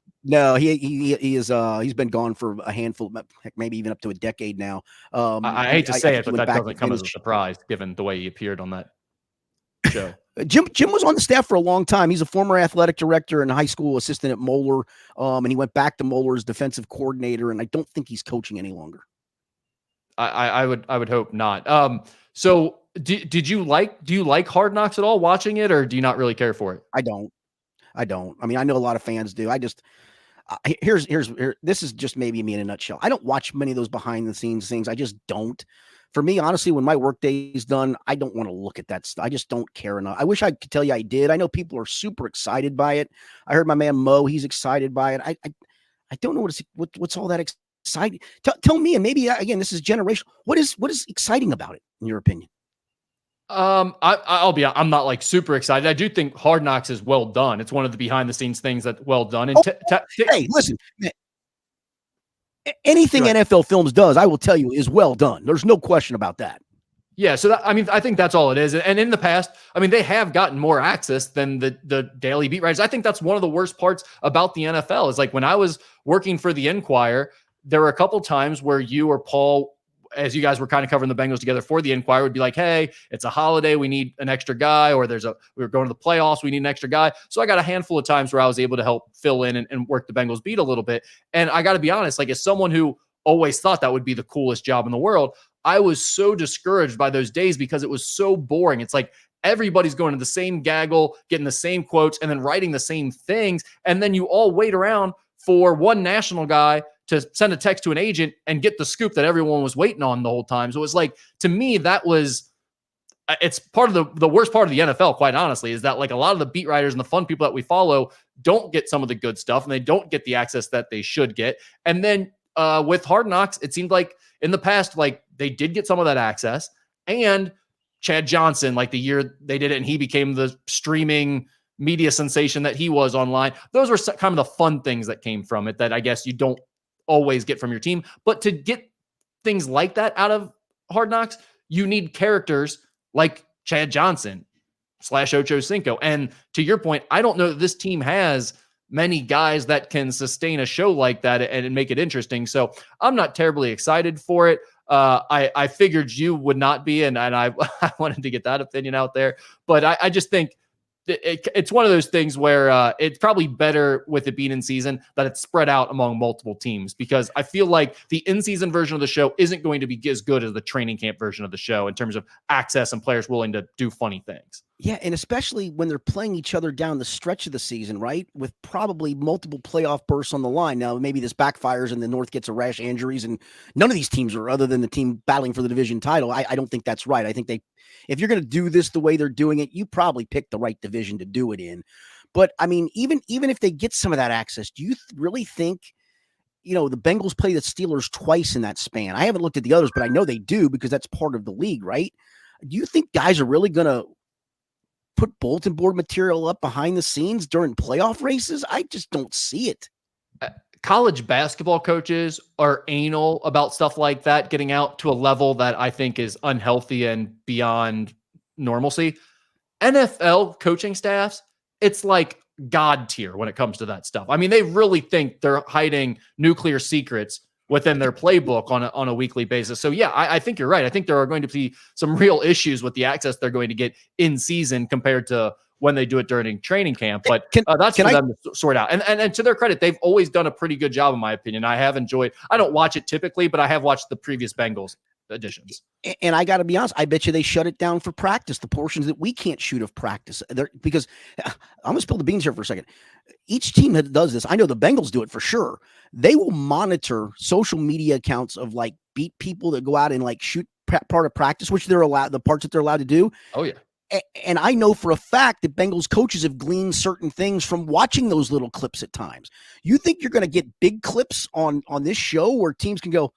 he is. He's been gone for a handful, heck, maybe even up to a decade now. I hate to say it, but that doesn't come as a surprise given the way he appeared on that show. Jim was on the staff for a long time. He's a former athletic director and high school assistant at Moeller. And he went back to Moeller as defensive coordinator. And I don't think he's coaching any longer. I would hope not. So do you like Hard Knocks at all, watching it, or do you not really care for it? I don't. I mean, I know a lot of fans do. I just, this is just maybe me in a nutshell. I don't watch many of those behind the scenes things. I just don't. For me, honestly, when my workday is done, I don't want to look at that stuff. I just don't care enough. I wish I could tell you I did. I know people are super excited by it. I heard my man Mo, he's excited by it. I don't know what's all that exciting. Tell me, and maybe again, this is generational. What is exciting about it, in your opinion? I'm not like super excited. I do think Hard Knocks is well done. It's one of the behind the scenes things that well done. And Oh, hey, listen, anything Right. NFL Films does, I will tell you, is well done. There's no question about that. Yeah, so that, I mean, I think that's all it is. And in the past, I mean, they have gotten more access than the daily beat writers. I think that's one of the worst parts about the NFL is like when I was working for the Enquirer, there were a couple times where you or Paul, as you guys were kind of covering the Bengals together for the Enquirer, would be like, "Hey, it's a holiday, we need an extra guy," or we're going to the playoffs, we need an extra guy. So I got a handful of times where I was able to help fill in and work the Bengals beat a little bit. And I got to be honest, like as someone who always thought that would be the coolest job in the world, I was so discouraged by those days because it was so boring. It's like everybody's going to the same gaggle, getting the same quotes, and then writing the same things. And then you all wait around for one national guy to send a text to an agent and get the scoop that everyone was waiting on the whole time. So it was like, to me, that was, it's part of the worst part of the NFL, quite honestly, is that like a lot of the beat writers and the fun people that we follow don't get some of the good stuff and they don't get the access that they should get. And then with Hard Knocks, it seemed like in the past, like they did get some of that access. And Chad Johnson, like the year they did it and he became the streaming media sensation that he was online. Those were kind of the fun things that came from it that I guess you don't always get from your team. But to get things like that out of Hard Knocks, you need characters like Chad Johnson / Ocho Cinco. And to your point, I don't know that this team has many guys that can sustain a show like that and make it interesting. So I'm not terribly excited for it. I figured you would not be, and I wanted to get that opinion out there. But I just think it's one of those things where it's probably better with it being in season that it's spread out among multiple teams, because I feel like the in-season version of the show isn't going to be as good as the training camp version of the show in terms of access and players willing to do funny things. Yeah, and especially when they're playing each other down the stretch of the season, right? With probably multiple playoff bursts on the line. Now, maybe this backfires and the North gets a rash of injuries, and none of these teams are, other than the team battling for the division title. I don't think that's right. I think if you're going to do this the way they're doing it, you probably pick the right division to do it in. But I mean, even if they get some of that access, do you really think, the Bengals play the Steelers twice in that span? I haven't looked at the others, but I know they do because that's part of the league, right? Do you think guys are really going to put bulletin board material up behind the scenes during playoff races? I just don't see it. College basketball coaches are anal about stuff like that, getting out to a level that I think is unhealthy and beyond normalcy. NFL coaching staffs, it's like God tier when it comes to that stuff. I mean, they really think they're hiding nuclear secrets within their playbook on a weekly basis. So yeah, I think you're right. I think there are going to be some real issues with the access they're going to get in season compared to when they do it during training camp. But that's for them to sort out. And to their credit, they've always done a pretty good job, in my opinion. I don't watch it typically, but I have watched the previous Bengals editions. And I got to be honest, I bet you they shut it down for practice, the portions that we can't shoot of practice. Because I'm going to spill the beans here for a second. Each team that does this, I know the Bengals do it for sure. They will monitor social media accounts of like beat people that go out and like shoot part of practice, which they're allowed, the parts that they're allowed to do. Oh, yeah. And I know for a fact that Bengals coaches have gleaned certain things from watching those little clips at times. You think you're going to get big clips on this show where teams can go,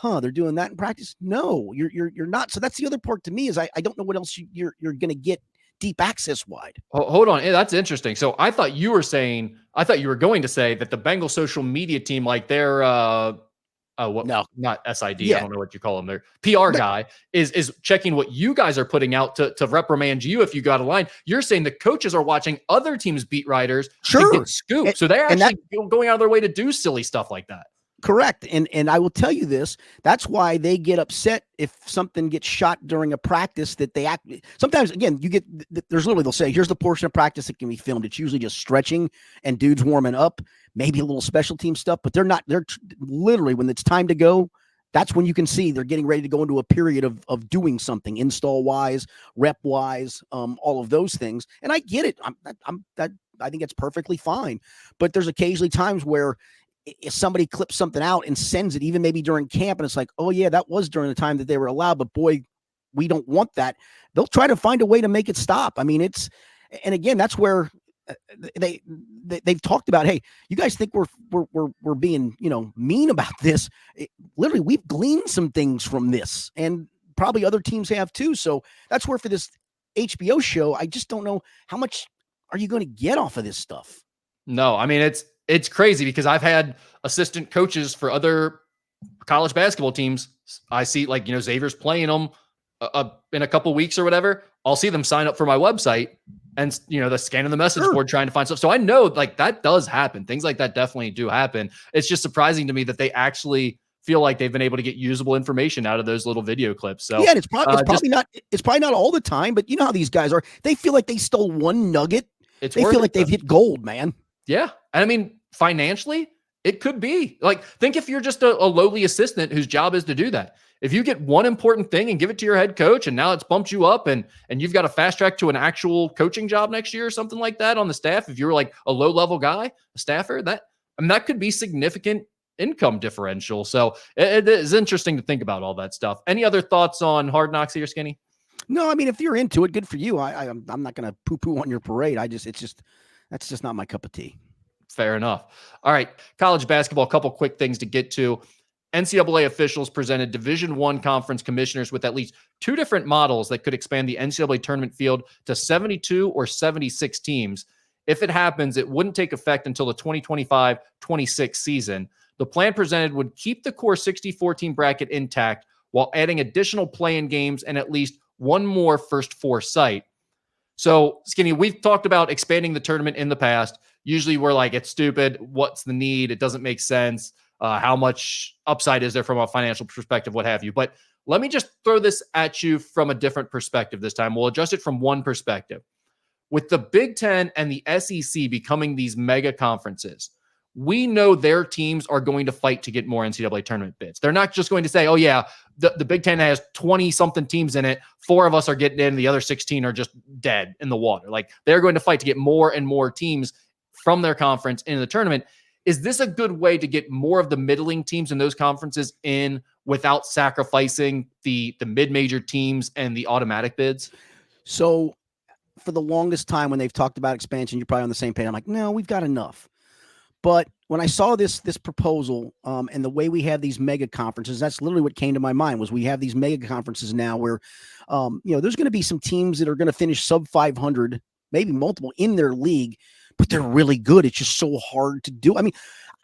they're doing that in practice? No, you're not. So that's the other part to me is I don't know what else you're going to get deep access wide. Hold on. That's interesting. So I thought you were going to say that the Bengals social media team, like their no, not SID. Yeah. I don't know what you call them. Their PR guy is checking what you guys are putting out to reprimand you if you got a line. You're saying the coaches are watching other teams' beat writers to get scoop. So they're actually going out of their way to do silly stuff like that. Correct. And I will tell you this, that's why they get upset if something gets shot during a practice that they act. Sometimes, again, they'll say, here's the portion of practice that can be filmed. It's usually just stretching and dudes warming up, maybe a little special team stuff, but they're literally, when it's time to go, that's when you can see they're getting ready to go into a period of doing something install wise, rep wise, all of those things. And I get it. I think it's perfectly fine, but there's occasionally times where if somebody clips something out and sends it, even maybe during camp, and it's like, oh yeah, that was during the time that they were allowed, but boy, we don't want that. They'll try to find a way to make it stop. I mean, and again, that's where they've talked about, hey, you guys think we're being, mean about this. Literally, we've gleaned some things from this, and probably other teams have too. So that's where for this HBO show, I just don't know how much are you going to get off of this stuff. No, I mean, it's crazy because I've had assistant coaches for other college basketball teams. I see like, Xavier's playing them in a couple weeks or whatever. I'll see them sign up for my website and, the scanning the message board trying to find stuff. So I know like that does happen. Things like that definitely do happen. It's just surprising to me that they actually feel like they've been able to get usable information out of those little video clips. So yeah, it's probably not all the time, but you know how these guys are. They feel like they stole one nugget. They feel like they've hit gold, man. Yeah. And I mean, financially, it could be like, think if you're just a lowly assistant whose job is to do that. If you get one important thing and give it to your head coach and now it's bumped you up and you've got a fast track to an actual coaching job next year or something like that on the staff, if you're like a low level guy, a staffer, that could be significant income differential. So it is interesting to think about all that stuff. Any other thoughts on Hard Knocks here, Skinny? No, I mean, if you're into it, good for you. I'm not going to poo poo on your parade. That's just not my cup of tea. Fair enough. All right. College basketball, a couple quick things to get to. NCAA officials presented Division I conference commissioners with at least two different models that could expand the NCAA tournament field to 72 or 76 teams. If it happens, it wouldn't take effect until the 2025-26 season. The plan presented would keep the core 64-team bracket intact while adding additional play-in games and at least one more first four site. So, Skinny, we've talked about expanding the tournament in the past. Usually we're like, it's stupid. What's the need? It doesn't make sense. How much upside is there from a financial perspective, what have you. But let me just throw this at you from a different perspective this time. We'll adjust it from one perspective. With the Big Ten and the SEC becoming these mega conferences, we know their teams are going to fight to get more NCAA tournament bids. They're not just going to say, oh, yeah, the Big Ten has 20-something teams in it. 4 of us are getting in. The other 16 are just dead in the water. Like, they're going to fight to get more and more teams from their conference into the tournament. Is this a good way to get more of the middling teams in those conferences in without sacrificing the mid-major teams and the automatic bids? So for the longest time when they've talked about expansion, you're probably on the same page. I'm like, no, we've got enough. But when I saw this proposal and the way we have these mega conferences, that's literally what came to my mind. Was we have these mega conferences now where, there's going to be some teams that are going to finish sub 500, maybe multiple in their league, but they're really good. It's just so hard to do. I mean,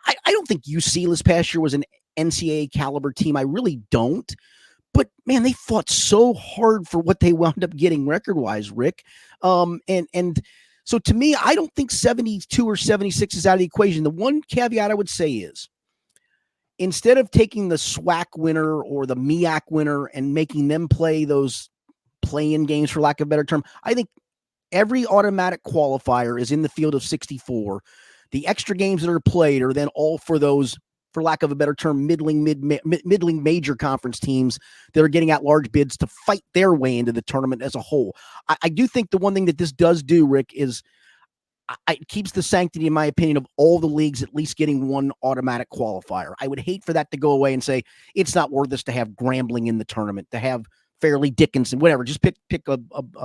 I don't think UC this past year was an NCAA caliber team. I really don't. But man, they fought so hard for what they wound up getting record-wise, Rick. And so to me, I don't think 72 or 76 is out of the equation. The one caveat I would say is, instead of taking the SWAC winner or the MEAC winner and making them play those play-in games, for lack of a better term, I think every automatic qualifier is in the field of 64. The extra games that are played are then all for those, for lack of a better term, middling major conference teams that are getting at large bids to fight their way into the tournament as a whole. I do think the one thing that this does do, Rick, is it keeps the sanctity, in my opinion, of all the leagues at least getting one automatic qualifier. I would hate for that to go away and say it's not worth us to have Grambling in the tournament, to have Fairleigh Dickinson, whatever. Just pick a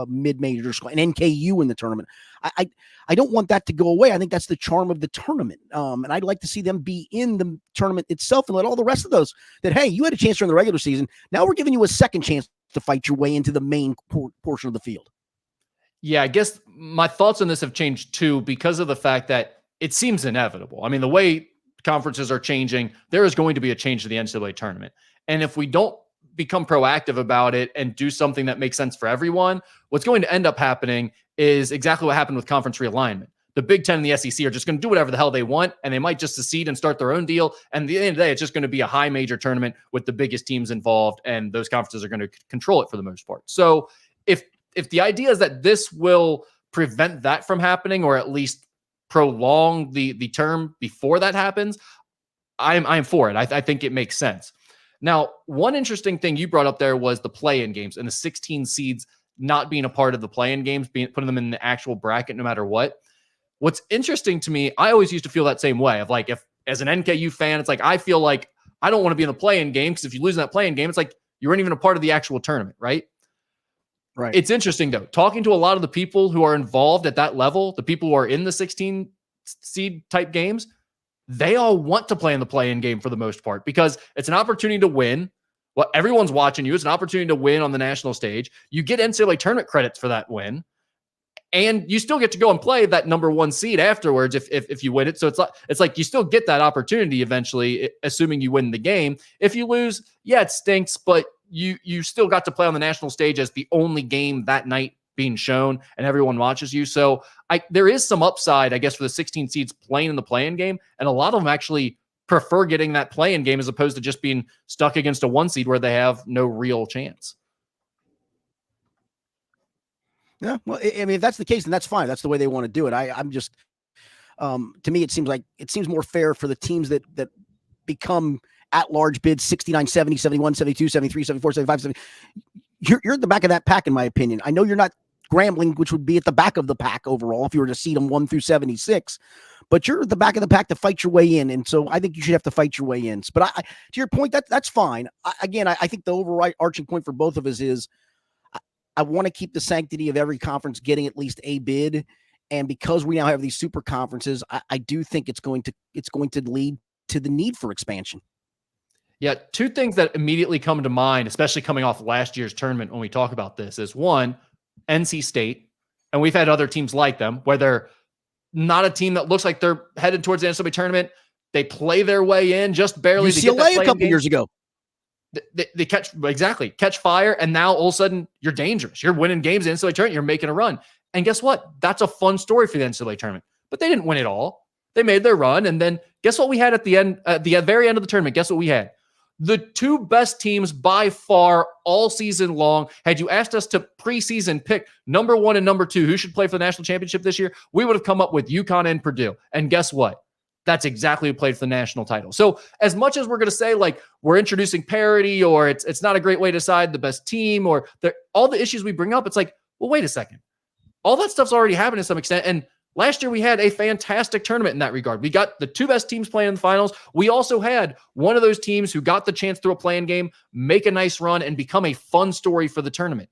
mid-major school, an NKU in the tournament. I don't want that to go away. I think that's the charm of the tournament. And I'd like to see them be in the tournament itself and let all the rest of those that, hey, you had a chance during the regular season. Now we're giving you a second chance to fight your way into the main portion of the field. Yeah, I guess my thoughts on this have changed too because of the fact that it seems inevitable. I mean, the way conferences are changing, there is going to be a change to the NCAA tournament. And if we don't become proactive about it and do something that makes sense for everyone, what's going to end up happening is exactly what happened with conference realignment. The Big Ten and the SEC are just going to do whatever the hell they want, and they might just secede and start their own deal. And at the end of the day, it's just going to be a high major tournament with the biggest teams involved, and those conferences are going to control it for the most part. So if the idea is that this will prevent that from happening, or at least prolong the term before that happens, I'm for it. I think it makes sense. Now, one interesting thing you brought up there was the play-in games and the 16 seeds not being a part of the play-in games, putting them in the actual bracket no matter what. What's interesting to me, I always used to feel that same way of like, if as an NKU fan, it's like, I feel like I don't want to be in the play-in game because if you lose in that play-in game, it's like you weren't even a part of the actual tournament, right? Right. It's interesting, though, talking to a lot of the people who are involved at that level, the people who are in the 16 seed type games, they all want to play in the play-in game for the most part because it's an opportunity to win. Well, everyone's watching you. It's an opportunity to win on the national stage. You get NCAA tournament credits for that win. And you still get to go and play that number one seed afterwards if you win it. So it's like you still get that opportunity eventually, assuming you win the game. If you lose, yeah, it stinks, but you still got to play on the national stage as the only game that night being shown, and everyone watches you. So there is some upside, I guess, for the 16 seeds playing in the play-in game, and a lot of them actually prefer getting that play-in game as opposed to just being stuck against a one seed where they have no real chance. Yeah, well, I mean, if that's the case, then that's fine. That's the way they want to do it. I'm just, to me, it seems more fair for the teams that become at-large bids 69, 70, 71, 72, 73, 74, 75, 70. You're at the back of that pack, in my opinion. I know you're not Grambling, which would be at the back of the pack overall if you were to seed them 1 through 76, but you're at the back of the pack to fight your way in, and so I think you should have to fight your way in. But to your point, that's fine. I think the overarching point for both of us is I want to keep the sanctity of every conference getting at least a bid. And because we now have these super conferences, I do think it's going to lead to the need for expansion. Yeah, two things that immediately come to mind, especially coming off last year's tournament when we talk about this, is one, NC State. And we've had other teams like them where they're not a team that looks like they're headed towards the NCAA tournament. They play their way in just barely. UCLA a couple years ago. They catch fire, and now all of a sudden you're dangerous. You're winning games in the NCAA tournament. You're making a run. And guess what? That's a fun story for the NCAA tournament. But they didn't win it all. They made their run, and then guess what we had at the very end of the tournament? Guess what we had? The two best teams by far all season long. Had you asked us to preseason pick number 1 and number 2 who should play for the national championship this year, we would have come up with UConn and Purdue. And guess what? That's exactly who played for the national title. So as much as we're going to say like we're introducing parity or it's not a great way to decide the best team or all the issues we bring up, it's like, well, wait a second. All that stuff's already happened to some extent. And last year we had a fantastic tournament in that regard. We got the two best teams playing in the finals. We also had one of those teams who got the chance through a play-in game, make a nice run, and become a fun story for the tournament.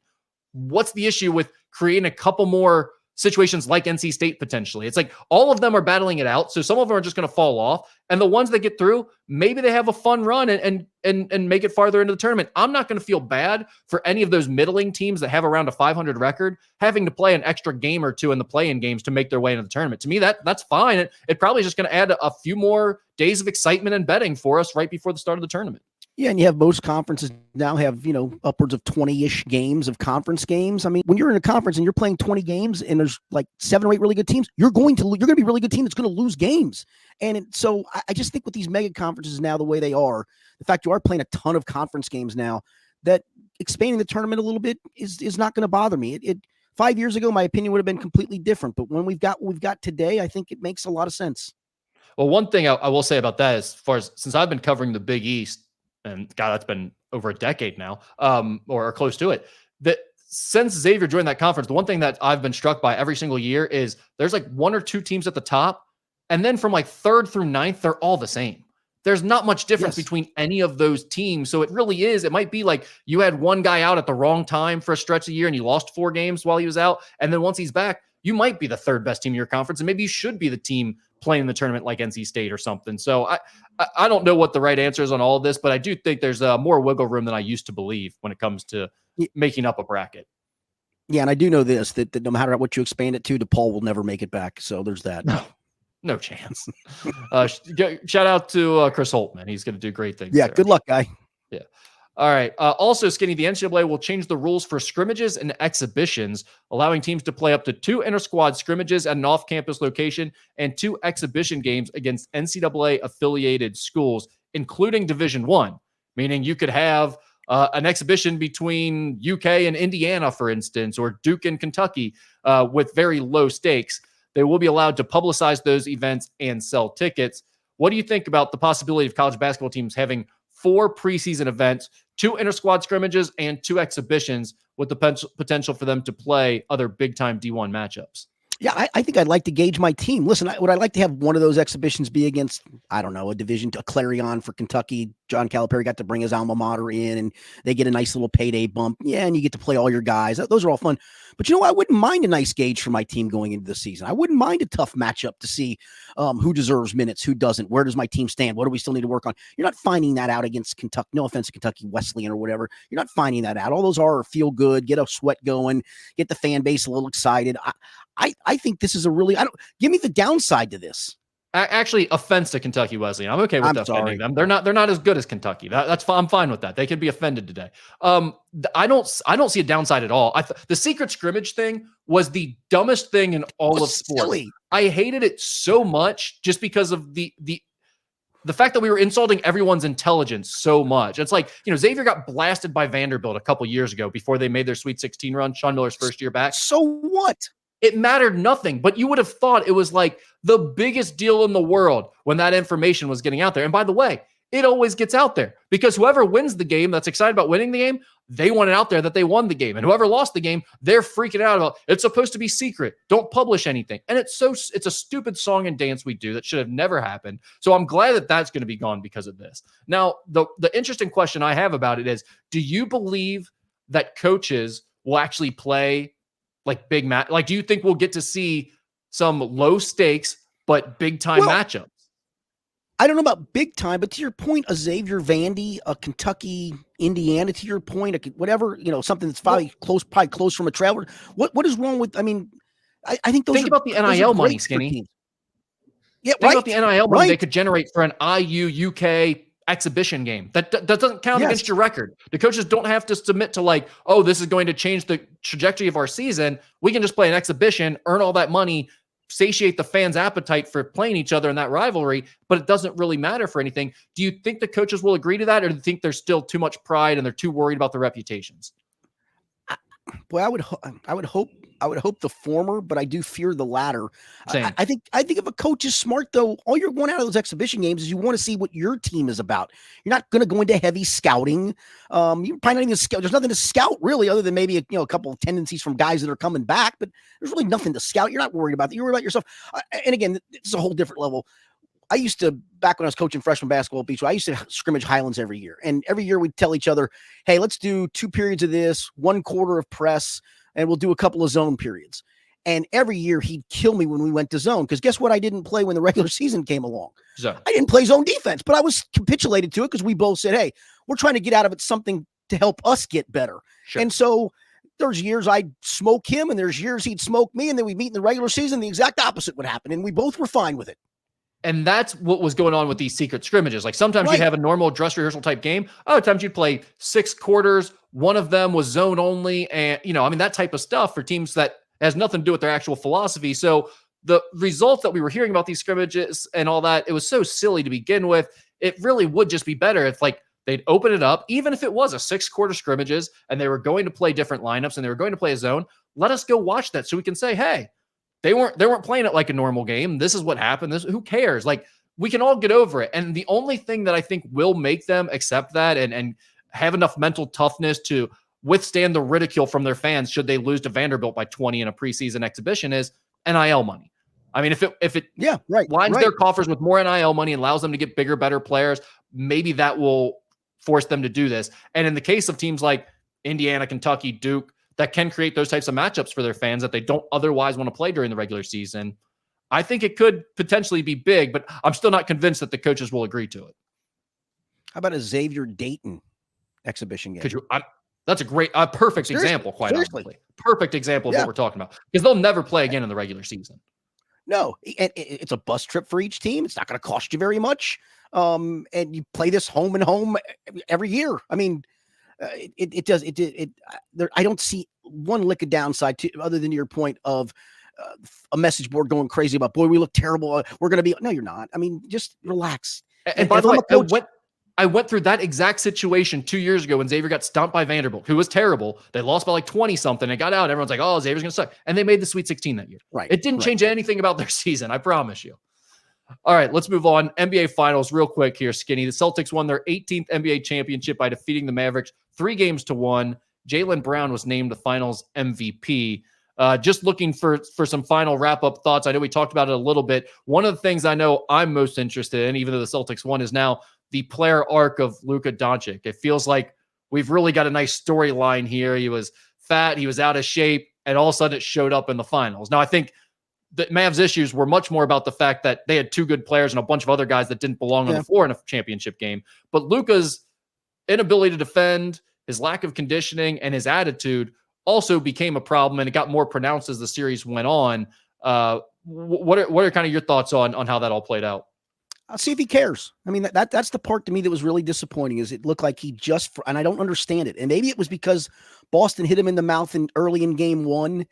What's the issue with creating a couple more situations like NC State potentially? It's like all of them are battling it out. So some of them are just going to fall off. And the ones that get through, maybe they have a fun run and make it farther into the tournament. I'm not going to feel bad for any of those middling teams that have around a 500 record having to play an extra game or two in the play-in games to make their way into the tournament. To me, that's fine. It probably is just going to add a few more days of excitement and betting for us right before the start of the tournament. Yeah, and you have most conferences now have, upwards of 20-ish games of conference games. I mean, when you're in a conference and you're playing 20 games and there's like 7 or 8 really good teams, you're going to be a really good team that's going to lose games. And so I just think with these mega conferences now, the way they are, the fact you are playing a ton of conference games now, that expanding the tournament a little bit is not going to bother me. 5 years ago, my opinion would have been completely different. But when we've got today, I think it makes a lot of sense. Well, one thing I will say about that, as far as since I've been covering the Big East, and God, that's been over a decade now, or close to it, that since Xavier joined that conference, the one thing that I've been struck by every single year is there's like 1 or 2 teams at the top, and then from like 3rd through 9th, they're all the same. There's not much difference between any of those teams. So it might be like you had one guy out at the wrong time for a stretch of the year and you lost 4 games while he was out. And then once he's back, you might be the 3rd best team in your conference. And maybe you should be the team playing in the tournament like NC State or something. So I don't know what the right answer is on all of this, but I do think there's more wiggle room than I used to believe when it comes to making up a bracket. Yeah. And I do know this, that no matter what you expand it to, DePaul will never make it back. So there's that. No chance. Shout out to Chris Holtman. He's going to do great things. Yeah. Good luck, guy. Yeah. All right. Also, Skinny, the NCAA will change the rules for scrimmages and exhibitions, allowing teams to play up to 2 inter-squad scrimmages at an off-campus location and 2 exhibition games against NCAA-affiliated schools, including Division I, meaning you could have an exhibition between UK and Indiana, for instance, or Duke and Kentucky with very low stakes. They will be allowed to publicize those events and sell tickets. What do you think about the possibility of college basketball teams having 4 preseason events, 2 inter-squad scrimmages, and 2 exhibitions with the potential for them to play other big-time D1 matchups? Yeah, I think I'd like to gauge my team. Listen, would I like to have one of those exhibitions be against, I don't know, a Clarion for Kentucky? John Calipari got to bring his alma mater in, and they get a nice little payday bump. Yeah, and you get to play all your guys. Those are all fun. But you know what? I wouldn't mind a nice gauge for my team going into the season. I wouldn't mind a tough matchup to see who deserves minutes, who doesn't. Where does my team stand? What do we still need to work on? You're not finding that out against Kentucky. No offense to Kentucky Wesleyan or whatever. You're not finding that out. All those are feel good, get a sweat going, get the fan base a little excited. I think this is a really, give me the downside to this. Actually, offense to Kentucky Wesleyan. I'm okay with offending them. They're not as good as Kentucky. That's fine. I'm fine with that. They could be offended today. I don't see a downside at all. The secret scrimmage thing was the dumbest thing in all of sports. Silly. I hated it so much just because of the fact that we were insulting everyone's intelligence so much. It's like, Xavier got blasted by Vanderbilt a couple years ago before they made their Sweet 16 run, Sean Miller's first year back. So what? It mattered nothing, but you would have thought it was like the biggest deal in the world when that information was getting out there. And by the way, it always gets out there because whoever wins the game that's excited about winning the game, they want it out there that they won the game. And whoever lost the game, they're freaking out about it's supposed to be secret. Don't publish anything. And it's a stupid song and dance we do that should have never happened. So I'm glad that that's going to be gone because of this. Now, the interesting question I have about it is, do you believe that coaches will actually play like big match? Like, do you think we'll get to see some low stakes but big time matchups? I don't know about big time, but to your point, a Xavier Vandy, a Kentucky Indiana, to your point, whatever, something that's probably close from a traveler. What is wrong with? I mean, I think think about the NIL money, Skinny. Yeah, think about the NIL money they could generate for an IU UK exhibition game. That doesn't count against your record. The coaches don't have to submit to like, oh, this is going to change the trajectory of our season. We can just play an exhibition, earn all that money, satiate the fans' appetite for playing each other in that rivalry, but it doesn't really matter for anything. Do you think the coaches will agree to that, or do you think there's still too much pride and they're too worried about their reputations? Boy, I would hope the former, but I do fear the latter. I think if a coach is smart, though, all you're going out of those exhibition games is you want to see what your team is about. You're not going to go into heavy scouting. You're probably not even scout. There's nothing to scout really, other than maybe a couple of tendencies from guys that are coming back. But there's really nothing to scout. You're not worried about that. You're worried about yourself. And again, it's a whole different level. I used to, back when I was coaching freshman basketball at Beach, I used to scrimmage Highlands every year. And every year we'd tell each other, hey, let's do 2 periods of this, 1 quarter of press, and we'll do a couple of zone periods. And every year he'd kill me when we went to zone. Because guess what? I didn't play when the regular season came along. I didn't play zone defense, but I was capitulated to it because we both said, hey, we're trying to get out of it something to help us get better. Sure. And so there's years I'd smoke him and there's years he'd smoke me. And then we'd meet in the regular season. The exact opposite would happen. And we both were fine with it. And that's what was going on with these secret scrimmages. Like sometimes you'd have a normal dress rehearsal type game. Other times you'd play 6 quarters. One of them was zone only. And, that type of stuff for teams that has nothing to do with their actual philosophy. So the results that we were hearing about these scrimmages and all that, it was so silly to begin with. It really would just be better if they'd open it up, even if it was a 6-quarter scrimmages and they were going to play different lineups and they were going to play a zone. Let us go watch that so we can say, hey, They weren't playing it like a normal game. This is what happened. Who cares? Like, we can all get over it. And the only thing that I think will make them accept that and have enough mental toughness to withstand the ridicule from their fans should they lose to Vanderbilt by 20 in a preseason exhibition is NIL money. I mean, if it lines their coffers with more NIL money and allows them to get bigger, better players, maybe that will force them to do this. And in the case of teams like Indiana, Kentucky, Duke, that can create those types of matchups for their fans that they don't otherwise want to play during the regular season, I think it could potentially be big, but I'm still not convinced that the coaches will agree to it. How about a Xavier Dayton exhibition game? That's a perfect example, quite honestly. Perfect example of what we're talking about, because they'll never play again in the regular season. No, and it's a bus trip for each team. It's not going to cost you very much. And you play this home and home every year. I mean, I don't see one lick of downside to, other than your point of a message board going crazy about, boy, we look terrible. We're going to be, no, you're not. I mean, just relax. And by the way, I went through that exact situation 2 years ago when Xavier got stomped by Vanderbilt, who was terrible. They lost by like 20 something and got out. Everyone's like, oh, Xavier's going to suck. And they made the Sweet 16 that year. Right. It didn't change anything about their season. I promise you. All right, let's move on. NBA Finals real quick here, Skinny. The Celtics won their 18th NBA championship by defeating the Mavericks 3-1. Jaylen Brown was named the Finals MVP. Just looking for some final wrap-up thoughts. I know we talked about it a little bit. One of the things I know I'm most interested in, even though the Celtics won, is now the player arc of Luka Doncic. It feels like we've really got a nice storyline here. He was fat, he was out of shape, and all of a sudden it showed up in the finals. Now, I think the Mavs' issues were much more about the fact that they had two good players and a bunch of other guys that didn't belong on the floor in a championship game. But Luka's inability to defend, his lack of conditioning, and his attitude also became a problem, and it got more pronounced as the series went on. What are kind of your thoughts on how that all played out? I'll see if he cares. I mean, that's the part to me that was really disappointing, is it looked like he just, and I don't understand it. And maybe it was because Boston hit him in the mouth early in game one,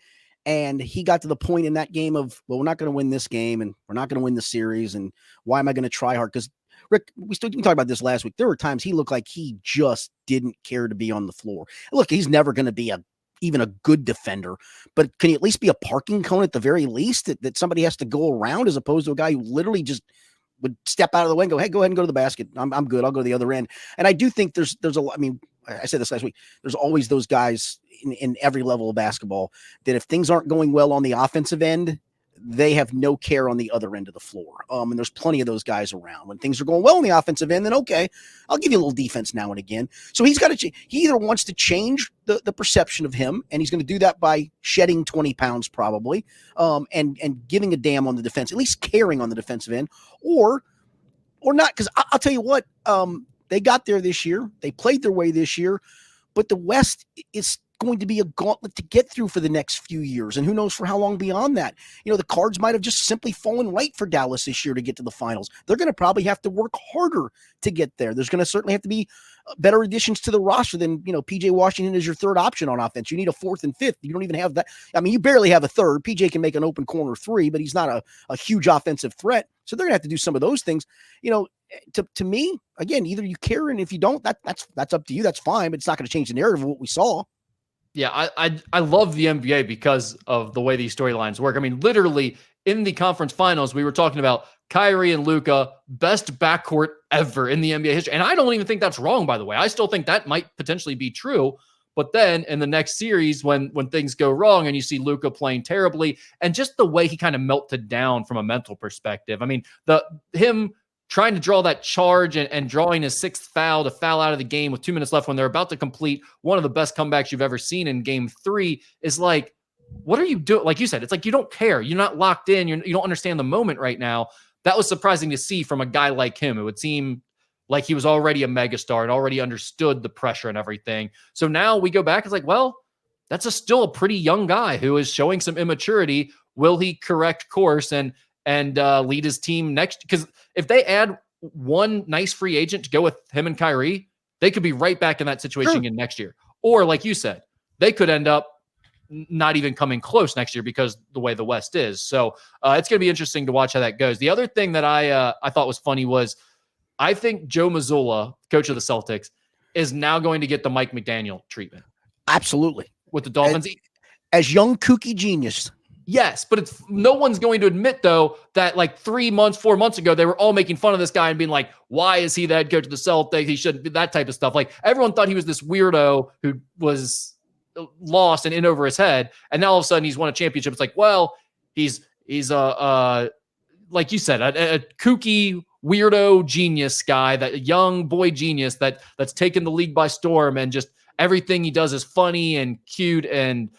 and he got to the point in that game of, well, we're not going to win this game, and we're not going to win the series, and why am I going to try hard? Because Rick, we talked about this last week. There were times he looked like he just didn't care to be on the floor. Look, he's never going to be even a good defender, but can he at least be a parking cone at the very least, that somebody has to go around, as opposed to a guy who literally just would step out of the way and go, hey, go ahead and go to the basket. I'm good. I'll go to the other end. And I do think there's a lot. I mean, I said this last week, there's always those guys in every level of basketball that if things aren't going well on the offensive end, they have no care on the other end of the floor. And there's plenty of those guys around. When things are going well on the offensive end, then okay, I'll give you a little defense now and again. So he's got to, he either wants to change the perception of him, and he's going to do that by shedding 20 pounds probably, and giving a damn on the defense, at least caring on the defensive end, or not. Because I'll tell you what, they got there this year. They played their way this year, but the West is going to be a gauntlet to get through for the next few years, and who knows for how long beyond that. You know, the cards might have just simply fallen right for Dallas this year to get to the finals. They're going to probably have to work harder to get there. There's going to certainly have to be better additions to the roster than, PJ Washington is your third option on offense. You need a fourth and fifth. You don't even have that. I mean, you barely have a third. PJ can make an open corner three, but he's not a huge offensive threat. So they're going to have to do some of those things. To me, again, either you care, and if you don't, that's up to you. That's fine, but it's not going to change the narrative of what we saw. Yeah, I love the NBA because of the way these storylines work. I mean, literally in the conference finals, we were talking about Kyrie and Luka, best backcourt ever in the NBA history. And I don't even think that's wrong, by the way. I still think that might potentially be true. But then in the next series, when things go wrong and you see Luka playing terribly, and just the way he kind of melted down from a mental perspective. I mean, him trying to draw that charge and drawing his sixth foul to foul out of the game with 2 minutes left when they're about to complete one of the best comebacks you've ever seen in game 3 is like, what are you doing? Like you said, it's like you don't care. You're not locked in. You don't understand the moment right now. That was surprising to see from a guy like him. It would seem like he was already a megastar and already understood the pressure and everything. So now we go back. It's like, well, that's still a pretty young guy who is showing some immaturity. Will he correct course and lead his team next? Because if they add one nice free agent to go with him and Kyrie, they could be right back in that situation again next year. Or like you said, they could end up not even coming close next year because the way the West is. So it's going to be interesting to watch how that goes. The other thing that I thought was funny was I think Joe Mazzulla, coach of the Celtics, is now going to get the Mike McDaniel treatment. Absolutely. With the Dolphins. As young kooky genius. Yes, but no one's going to admit, though, that like 4 months ago, they were all making fun of this guy and being like, why is he the head coach of the Celtics? He shouldn't be, that type of stuff. Like everyone thought he was this weirdo who was lost and in over his head. And now all of a sudden he's won a championship. It's like, well, he's like you said, a kooky weirdo genius guy, that young boy genius that's taken the league by storm, and just everything he does is funny and cute, and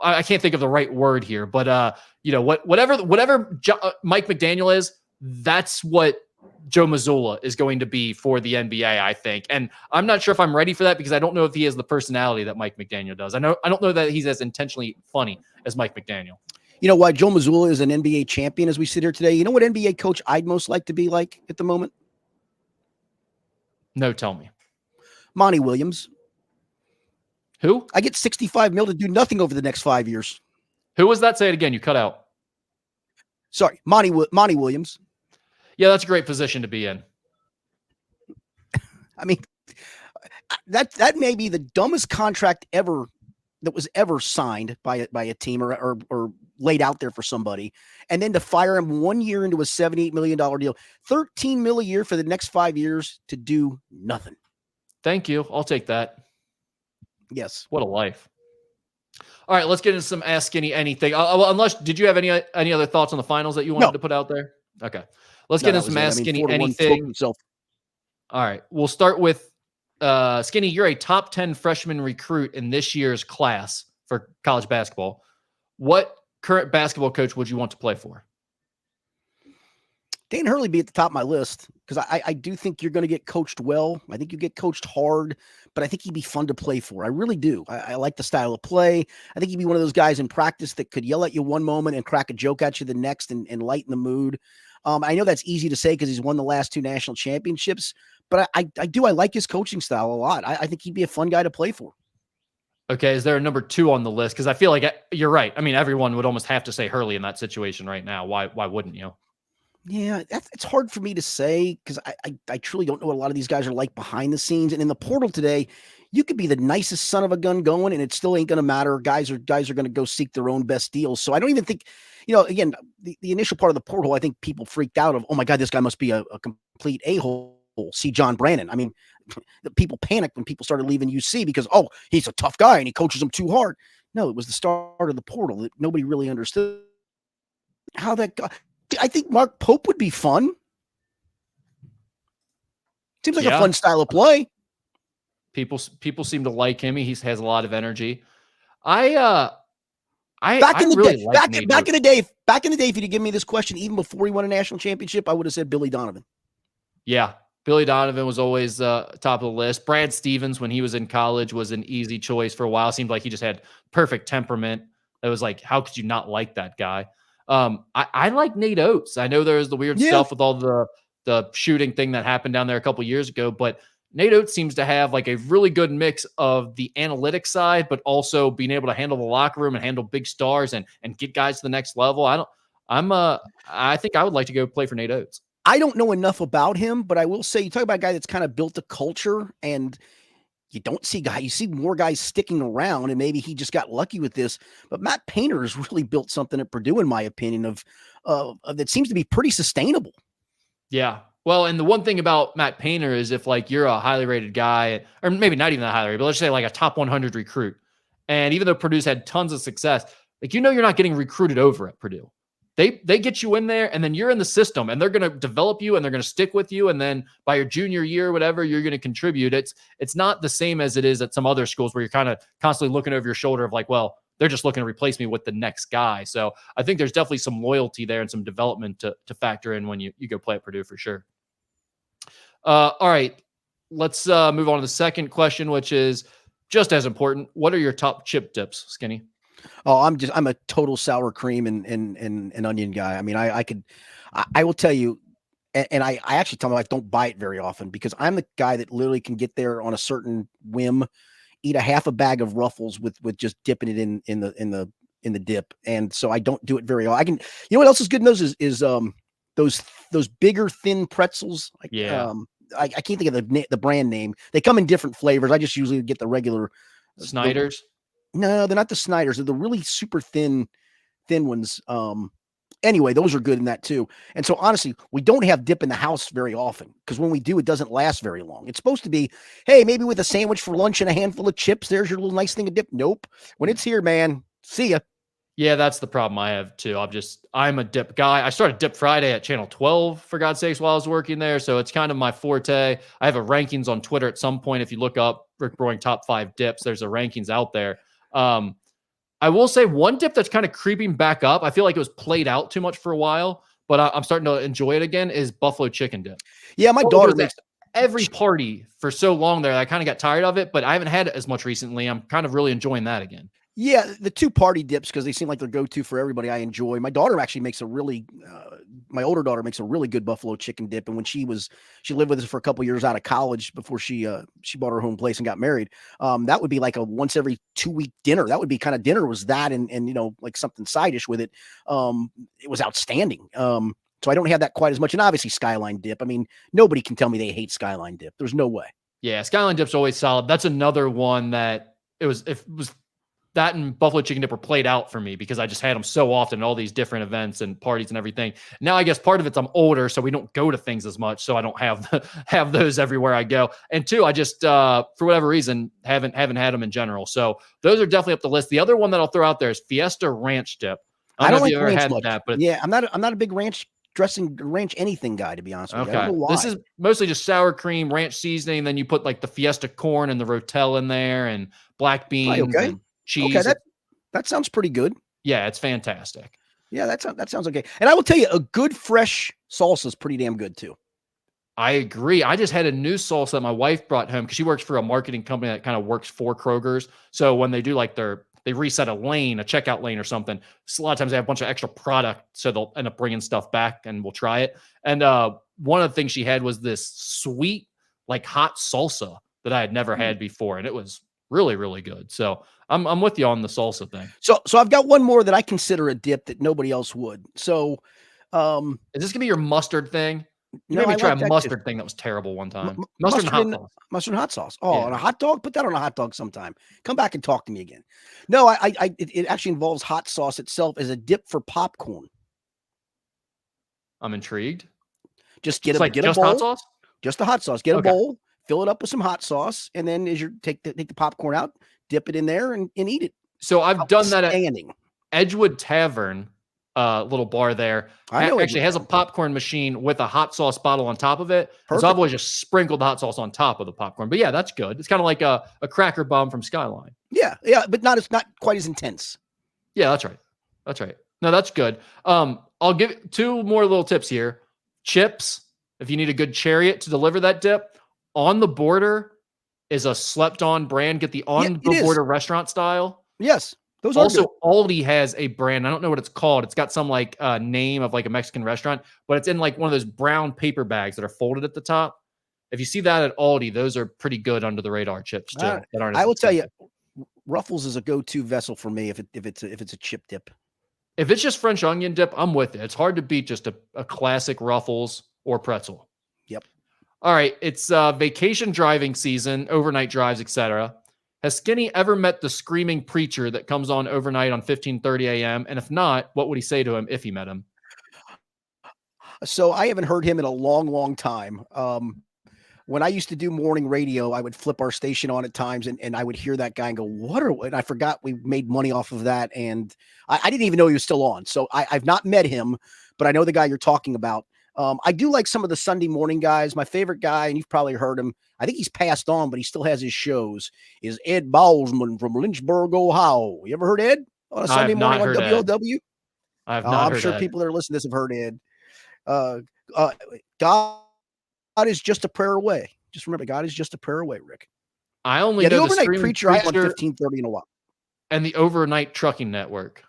I can't think of the right word here, but whatever Mike McDaniel is, that's what Joe Mazzulla is going to be for the NBA, I think. And I'm not sure if I'm ready for that, because I don't know if he has the personality that Mike McDaniel does. I don't know that he's as intentionally funny as Mike McDaniel. You know why Joe Mazzulla is an NBA champion as we sit here today? You know what NBA coach I'd most like to be like at the moment? No, tell me. Monty Williams. Who? I get $65 million to do nothing over the next 5 years. Who was that? Say it again. You cut out. Sorry, Monty Williams. Yeah, that's a great position to be in. I mean, that may be the dumbest contract ever that was ever signed by a team or laid out there for somebody, and then to fire him 1 year into a $78 million deal, $13 million a year for the next 5 years to do nothing. Thank you. I'll take that. Yes. What a life. All right, let's get into some Ask Skinny Anything. Well, unless, did you have any other thoughts on the finals that you wanted No, to put out there? Okay, let's no, get that into was some it. I Ask mean, Skinny 4-1 spoke for Anything. itself. All right, we'll start with Skinny. You're a top 10 freshman recruit in this year's class for college basketball. What current basketball coach would you want to play for? Dan Hurley be at the top of my list because I do think you're going to get coached well. I think you get coached hard, but I think he'd be fun to play for. I really do. I like the style of play. I think he'd be one of those guys in practice that could yell at you one moment and crack a joke at you the next and lighten the mood. I know that's easy to say because he's won the last 2 national championships, but I like his coaching style a lot. I think he'd be a fun guy to play for. Okay, is there a number 2 on the list? Because I feel like you're right. I mean, everyone would almost have to say Hurley in that situation right now. Why wouldn't you? Yeah, it's hard for me to say because I truly don't know what a lot of these guys are like behind the scenes. And in the portal today, you could be the nicest son of a gun going, and it still ain't going to matter. Guys are going to go seek their own best deals. So I don't even think, again, the initial part of the portal, I think people freaked out of, oh my God, this guy must be a complete a-hole. See John Brannon. I mean, the people panicked when people started leaving UC because, oh, he's a tough guy and he coaches them too hard. No, it was the start of the portal that nobody really understood how that got. I think Mark Pope would be fun. Seems like a fun style of play. People seem to like him. He has a lot of energy. Back in the day, if you'd give me this question even before he won a national championship, I would have said Billy Donovan. Yeah, Billy Donovan was always top of the list. Brad Stevens, when he was in college, was an easy choice for a while. It seemed like he just had perfect temperament. It was like, how could you not like that guy? I like Nate Oates. I know there's the weird stuff with all the shooting thing that happened down there a couple years ago, but Nate Oates seems to have like a really good mix of the analytic side, but also being able to handle the locker room and handle big stars and get guys to the next level. I think I would like to go play for Nate Oates. I don't know enough about him, but I will say, you talk about a guy that's kind of built a culture, and you don't see you see more guys sticking around, and maybe he just got lucky with this. But Matt Painter has really built something at Purdue, in my opinion, of that seems to be pretty sustainable. Yeah. Well, and the one thing about Matt Painter is if like you're a highly rated guy, or maybe not even that highly rated, but let's say like a top 100 recruit, and even though Purdue's had tons of success, like you're not getting recruited over at Purdue. They get you in there, and then you're in the system, and they're going to develop you, and they're going to stick with you, and then by your junior year, whatever, you're going to contribute. It's not the same as it is at some other schools where you're kind of constantly looking over your shoulder of like, well, they're just looking to replace me with the next guy. So I think there's definitely some loyalty there and some development to factor in when you go play at Purdue for sure. All right, let's move on to the second question, which is just as important. What are your top chip dips, Skinny? Oh, I'm a total sour cream and onion guy. I mean, I will tell you, and I actually tell my wife don't buy it very often because I'm the guy that literally can get there on a certain whim, eat a half a bag of Ruffles with just dipping it in the dip, and so I don't do it very often. I can, what else is good in those is those bigger thin pretzels. Yeah. I can't think of the brand name. They come in different flavors. I just usually get the regular Snyder's. No, they're not the Snyder's. They're the really super thin ones. Anyway, those are good in that too. And so honestly, we don't have dip in the house very often because when we do, it doesn't last very long. It's supposed to be, hey, maybe with a sandwich for lunch and a handful of chips, there's your little nice thing of dip. Nope. When it's here, man, see ya. Yeah, that's the problem I have too. I'm a dip guy. I started Dip Friday at Channel 12, for God's sakes, while I was working there. So it's kind of my forte. I have a rankings on Twitter at some point. If you look up Rick Broing top 5 dips, there's a rankings out there. I will say one dip that's kind of creeping back up. I feel like it was played out too much for a while, but I'm starting to enjoy it again, is buffalo chicken dip. Yeah, my daughter makes every party for so long there. I kind of got tired of it, but I haven't had it as much recently. I'm kind of really enjoying that again. Yeah, the 2 party dips, because they seem like they're go-to for everybody, I enjoy. My daughter actually makes my older daughter makes a really good buffalo chicken dip. And when she lived with us for a couple years out of college before she bought her home place and got married. That would be like a once every 2-week dinner. That would be kind of dinner was that and like something side-ish with it. It was outstanding. So I don't have that quite as much. And obviously Skyline dip. I mean, nobody can tell me they hate Skyline dip. There's no way. Yeah, Skyline dip's always solid. That's another one that it was that and buffalo chicken dip were played out for me because I just had them so often at all these different events and parties and everything. Now I guess part of it's I'm older, so we don't go to things as much, so I don't have those everywhere I go. And two, I just for whatever reason haven't had them in general. So those are definitely up the list. The other one that I'll throw out there is Fiesta Ranch Dip. I don't know if like you ever ranch had much. that, but Yeah, I'm not a big ranch dressing, ranch anything guy, to be honest with you. I don't okay. know why. This is mostly just sour cream, ranch seasoning, and then you put like the Fiesta corn and the Rotel in there and black beans Okay. and cheese. Okay, that sounds pretty good. Yeah, it's fantastic. Yeah, that sounds okay. And I will tell you, a good fresh salsa is pretty damn good too. I agree. I just had a new salsa that my wife brought home because she works for a marketing company that kind of works for Kroger's. So when they do like they reset a lane, a checkout lane or something, so a lot of times they have a bunch of extra product. So they'll end up bringing stuff back and we'll try it. And one of the things she had was this sweet, like hot salsa that I had never had before. And it was really, really good. So I'm with you on the salsa thing. So I've got one more that I consider a dip that nobody else would. So is this gonna be your mustard thing? You no, made me try like a mustard thing that was terrible one time. Mustard and hot sauce. Mustard and hot sauce. Oh, Yeah. on a hot dog? Put that on a hot dog sometime. Come back and talk to me again. No, it actually involves hot sauce itself as a dip for popcorn. I'm intrigued. Just It's get a just bowl, hot sauce? just the hot sauce. Get Okay. a bowl, fill it up with some hot sauce, and then as you take the popcorn out, dip it in there and eat it. So I've done that at Outstanding. Edgewood Tavern, little bar there. I know Actually Edgewood has a Tavern. popcorn machine with a hot sauce bottle on top of it. So Perfect. I've always just sprinkled the hot sauce on top of the popcorn. But yeah, that's good. It's kind of like a cracker bomb from Skyline. Yeah, but it's not quite as intense. Yeah, that's right. That's right. No, that's good. I'll give two more little tips here. Chips, if you need a good chariot to deliver that dip, On the Border is a slept-on brand. Get the On the Border restaurant style. Yes. Those are also good. Aldi has a brand. I don't know what it's called. It's got some like name of like a Mexican restaurant, but it's in like one of those brown paper bags that are folded at the top. If you see that at Aldi, those are pretty good under the radar chips too. I will tell you, Ruffles is a go-to vessel for me if it's a chip dip. If it's just French onion dip, I'm with it. It's hard to beat just a classic Ruffles or pretzel. Yep. All right, it's vacation driving season, overnight drives, etc. Has Skinny ever met the screaming preacher that comes on overnight on 15:30 a.m.? And if not, what would he say to him if he met him? So I haven't heard him in a long, long time. When I used to do morning radio, I would flip our station on at times and I would hear that guy and go, and I forgot we made money off of that. And I didn't even know he was still on. So I've not met him, but I know the guy you're talking about. I do like some of the Sunday morning guys. My favorite guy, and you've probably heard him, I think he's passed on, but he still has his shows, is Ed Bowsman from Lynchburg, Ohio. You ever heard Ed on a Sunday morning on WLW? I have not heard I'm sure Ed. people that are listening to this have heard Ed. God is just a prayer away. Just remember, God is just a prayer away, Rick. I only the know overnight the preacher I on 15:30 in a while. And the overnight trucking network.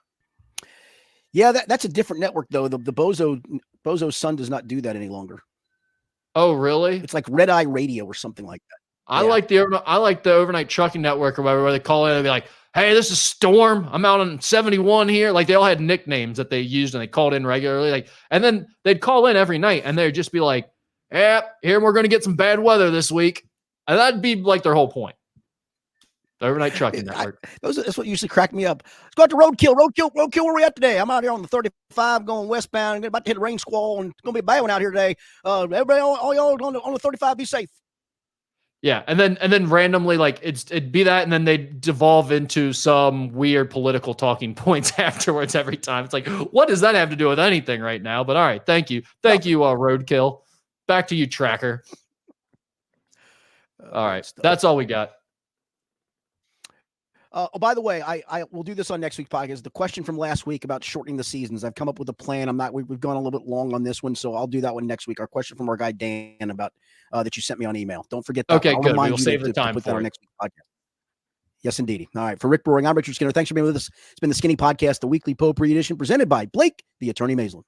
Yeah, that's a different network though. The Bozo's son does not do that any longer. Oh, really? It's like Red Eye Radio or something like that. I like the overnight trucking network or whatever, where they call in and be like, "Hey, this is Storm. I'm out on 71 here." Like they all had nicknames that they used and they called in regularly. Like, and then they'd call in every night and they'd just be like, "Yeah, here we're going to get some bad weather this week," and that'd be like their whole point. The overnight trucking network. That's what usually cracked me up. Let's go out to roadkill. Where we at today? I'm out here on the 35 going westbound. About to hit a rain squall and it's going to be a bad one out here today. Everybody, all y'all on the 35, be safe. Yeah, and then randomly, like it'd be that, and then they'd devolve into some weird political talking points afterwards every time. It's like, what does that have to do with anything right now? But all right, thank you, Roadkill. Back to you, Tracker. All right, that's all we got. By the way, I will do this on next week's podcast. The question from last week about shortening the seasons. I've come up with a plan. We've gone a little bit long on this one, so I'll do that one next week. Our question from our guy Dan about that you sent me on email. Don't forget that. Okay, good. We'll save the time to put that for on next week's podcast. Yes, indeedy. All right. For Rick Brewing, I'm Richard Skinner. Thanks for being with us. It's been the Skinny Podcast, the weekly Potpourri edition, presented by Blake, the Attorney Maislin.